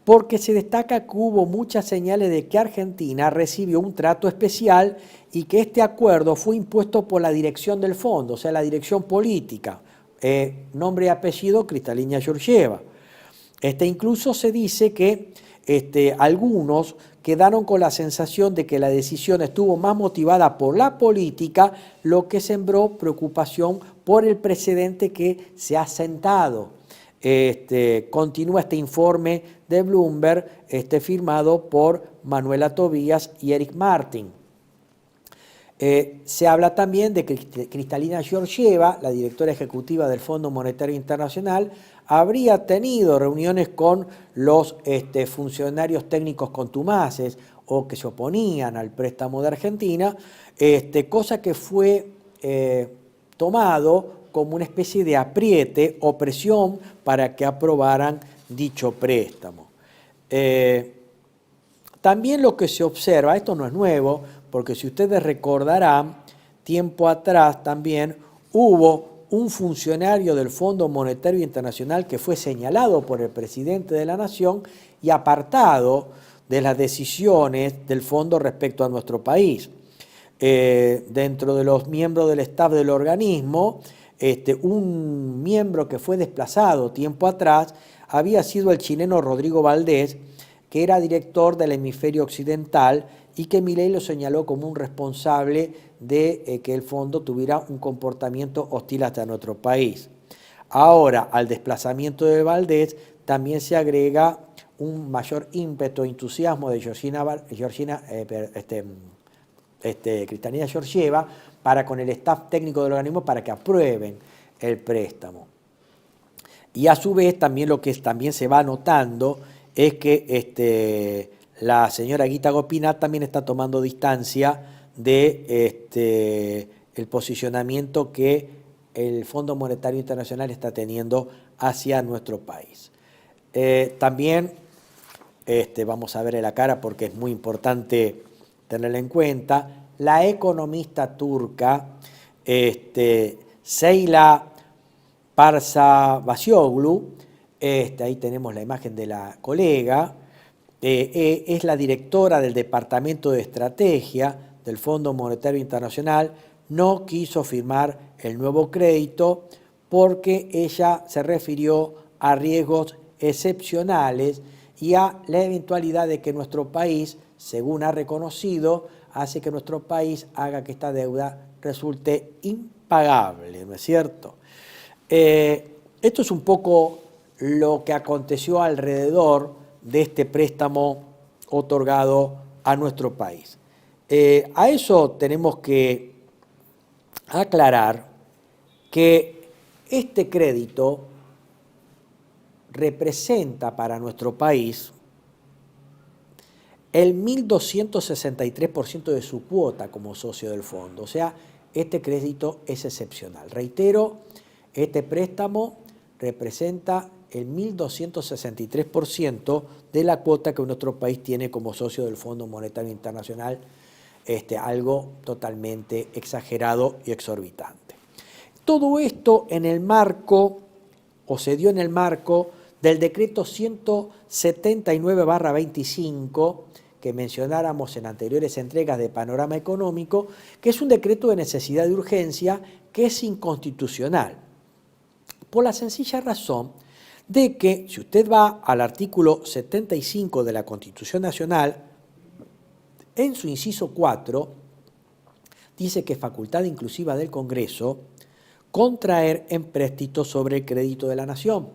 porque se destaca que hubo muchas señales de que Argentina recibió un trato especial y que este acuerdo fue impuesto por la dirección del fondo, o sea, la dirección política, nombre y apellido Kristalina Georgieva. Incluso se dice que algunos quedaron con la sensación de que la decisión estuvo más motivada por la política, lo que sembró preocupación por el precedente que se ha sentado. Continúa este informe de Bloomberg firmado por Manuela Tobías y Eric Martin. Se habla también de que Kristalina Georgieva, la directora ejecutiva del Fondo Monetario Internacional, habría tenido reuniones con los funcionarios técnicos contumaces o que se oponían al préstamo de Argentina, cosa que fue tomado como una especie de apriete o presión para que aprobaran dicho préstamo. También lo que se observa, esto no es nuevo, porque si ustedes recordarán, tiempo atrás también hubo un funcionario del Fondo Monetario Internacional que fue señalado por el presidente de la Nación y apartado de las decisiones del fondo respecto a nuestro país. Dentro de los miembros del staff del organismo, un miembro que fue desplazado tiempo atrás había sido el chileno Rodrigo Valdés, que era director del hemisferio occidental y que Milei lo señaló como un responsable de que el fondo tuviera un comportamiento hostil hacia nuestro país. Ahora, al desplazamiento de Valdés también se agrega un mayor ímpetu e entusiasmo de Kristalina Georgieva para con el staff técnico del organismo para que aprueben el préstamo. Y a su vez también lo que también se va notando es que la señora Guita Gopinath también está tomando distancia de el posicionamiento que el Fondo Monetario Internacional está teniendo hacia nuestro país. También vamos a ver en la cara porque es muy importante tenerla en cuenta, la economista turca Seyla Parsavasioglu, ahí tenemos la imagen de la colega, es la directora del Departamento de Estrategia del Fondo Monetario Internacional, no quiso firmar el nuevo crédito porque ella se refirió a riesgos excepcionales y a la eventualidad de que nuestro país, según ha reconocido, hace que nuestro país haga que esta deuda resulte impagable, ¿no es cierto? Esto es un poco lo que aconteció alrededor de este préstamo otorgado a nuestro país. A eso tenemos que aclarar que este crédito representa para nuestro país el 1.263% de su cuota como socio del fondo. O sea, este crédito es excepcional. Reitero, este préstamo representa el 1.263% de la cuota que nuestro país tiene como socio del Fondo Monetario Internacional, algo totalmente exagerado y exorbitante. Todo esto en el marco, o se dio en el marco, del decreto 179/25, que mencionáramos en anteriores entregas de Panorama Económico, que es un decreto de necesidad de urgencia que es inconstitucional, por la sencilla razón de que si usted va al artículo 75 de la Constitución Nacional, en su inciso 4, dice que es facultad inclusiva del Congreso contraer empréstitos sobre el crédito de la nación.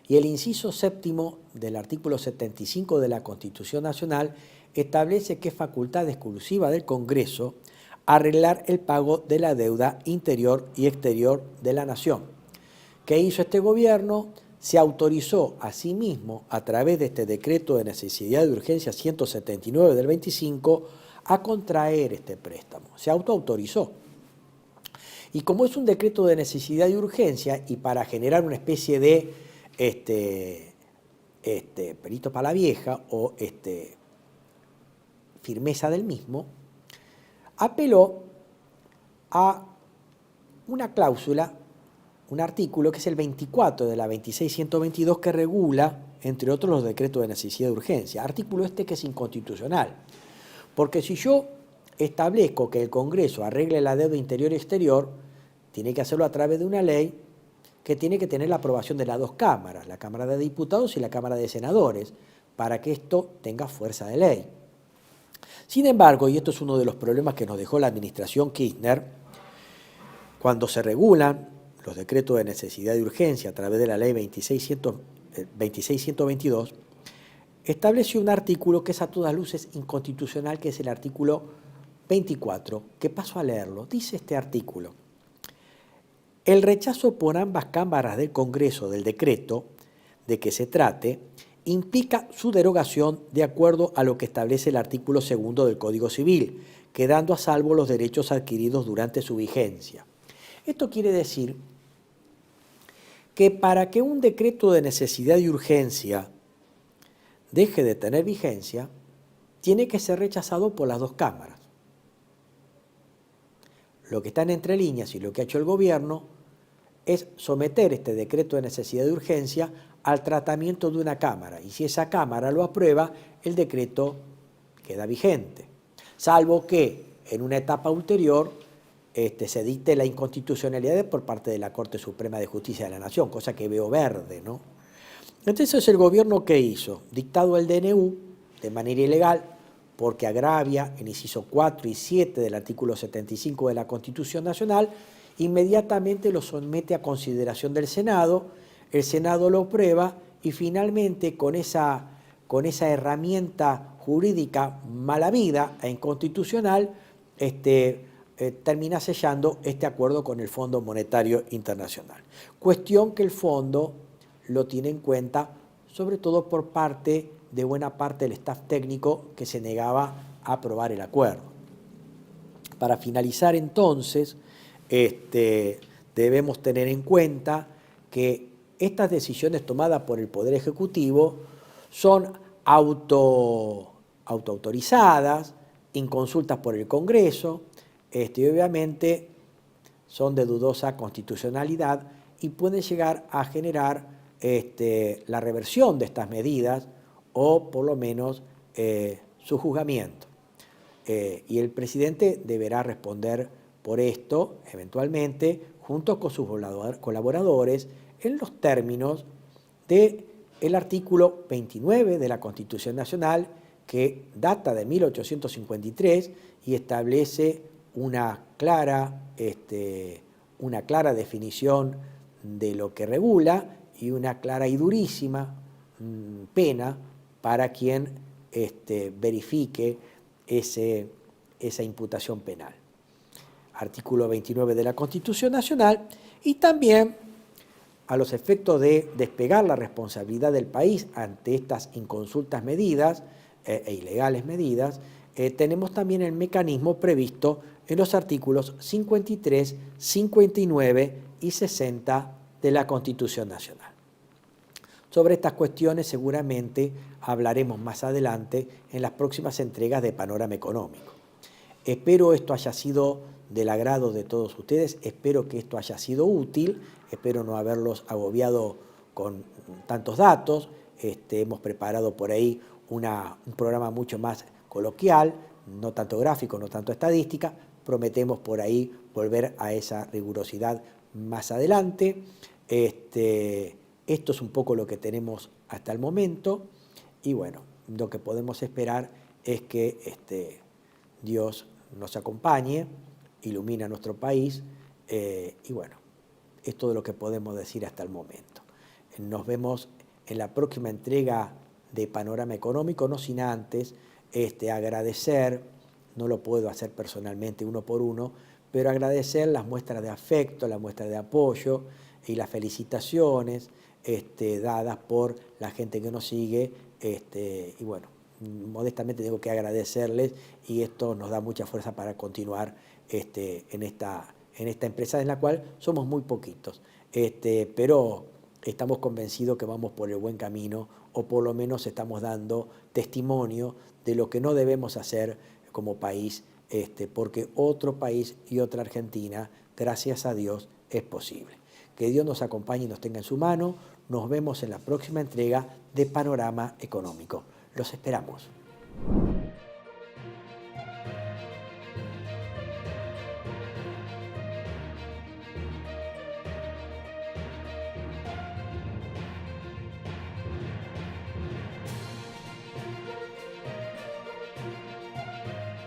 Y el inciso 7 del artículo 75 de la Constitución Nacional establece que es facultad exclusiva del Congreso arreglar el pago de la deuda interior y exterior de la nación. ¿Qué hizo este gobierno? Se autorizó a sí mismo, a través de este decreto de necesidad de urgencia 179 del 25, a contraer este préstamo. Se autoautorizó. Y como es un decreto de necesidad y urgencia, y para generar una especie de perito para la vieja o firmeza del mismo, apeló a una cláusula, un artículo que es el 24 de la 26.122 que regula, entre otros, los decretos de necesidad y urgencia. Artículo que es inconstitucional, porque si yo establezco que el Congreso arregle la deuda interior y exterior, tiene que hacerlo a través de una ley que tiene que tener la aprobación de las dos cámaras, la Cámara de Diputados y la Cámara de Senadores, para que esto tenga fuerza de ley. Sin embargo, y esto es uno de los problemas que nos dejó la administración Kirchner, cuando se regulan los decretos de necesidad y urgencia a través de la ley 26.122, estableció un artículo que es a todas luces inconstitucional, que es el artículo 24, que paso a leerlo. Dice este artículo: el rechazo por ambas cámaras del Congreso del decreto de que se trate implica su derogación de acuerdo a lo que establece el artículo 2 del Código Civil, quedando a salvo los derechos adquiridos durante su vigencia. Esto quiere decir que para que un decreto de necesidad y urgencia deje de tener vigencia, tiene que ser rechazado por las dos cámaras. Lo que está en entre líneas y lo que ha hecho el gobierno es someter este decreto de necesidad y urgencia al tratamiento de una cámara, y si esa cámara lo aprueba, el decreto queda vigente, salvo que en una etapa ulterior se dicte la inconstitucionalidad por parte de la Corte Suprema de Justicia de la Nación, cosa que veo verde, ¿no? Entonces, ¿el gobierno qué hizo? Dictado el DNU de manera ilegal, porque agravia el inciso 4 y 7 del artículo 75 de la Constitución Nacional, inmediatamente lo somete a consideración del Senado, el Senado lo aprueba y finalmente con esa herramienta jurídica mala vida e inconstitucional, termina sellando este acuerdo con el Fondo Monetario Internacional. Cuestión que el fondo lo tiene en cuenta, sobre todo por parte de buena parte del staff técnico que se negaba a aprobar el acuerdo. Para finalizar entonces, debemos tener en cuenta que estas decisiones tomadas por el Poder Ejecutivo son autoautorizadas, inconsultas por el Congreso, y obviamente son de dudosa constitucionalidad y pueden llegar a generar la reversión de estas medidas o por lo menos su juzgamiento. Y el presidente deberá responder por esto, eventualmente, junto con sus colaboradores, en los términos del artículo 29 de la Constitución Nacional, que data de 1853 y establece una clara definición de lo que regula y una clara y durísima pena para quien verifique esa imputación penal. Artículo 29 de la Constitución Nacional, y también a los efectos de despegar la responsabilidad del país ante estas inconsultas medidas e ilegales medidas, tenemos también el mecanismo previsto en los artículos 53, 59 y 60 de la Constitución Nacional. Sobre estas cuestiones seguramente hablaremos más adelante en las próximas entregas de Panorama Económico. Espero esto haya sido del agrado de todos ustedes, espero que esto haya sido útil, espero no haberlos agobiado con tantos datos. Hemos preparado por ahí un programa mucho más coloquial, no tanto gráfico, no tanto estadística. Prometemos por ahí volver a esa rigurosidad más adelante. Esto es un poco lo que tenemos hasta el momento y bueno, lo que podemos esperar es que Dios nos acompañe, ilumina nuestro país y bueno, es todo lo que podemos decir hasta el momento. Nos vemos en la próxima entrega de Panorama Económico, no sin antes agradecer, no lo puedo hacer personalmente uno por uno, pero agradecer las muestras de afecto, las muestras de apoyo y las felicitaciones dadas por la gente que nos sigue y bueno, modestamente tengo que agradecerles y esto nos da mucha fuerza para continuar en en esta empresa en la cual somos muy poquitos, pero estamos convencidos que vamos por el buen camino, o por lo menos estamos dando testimonio de lo que no debemos hacer como país, porque otro país y otra Argentina, gracias a Dios, es posible. Que Dios nos acompañe y nos tenga en su mano. Nos vemos en la próxima entrega de Panorama Económico. Los esperamos.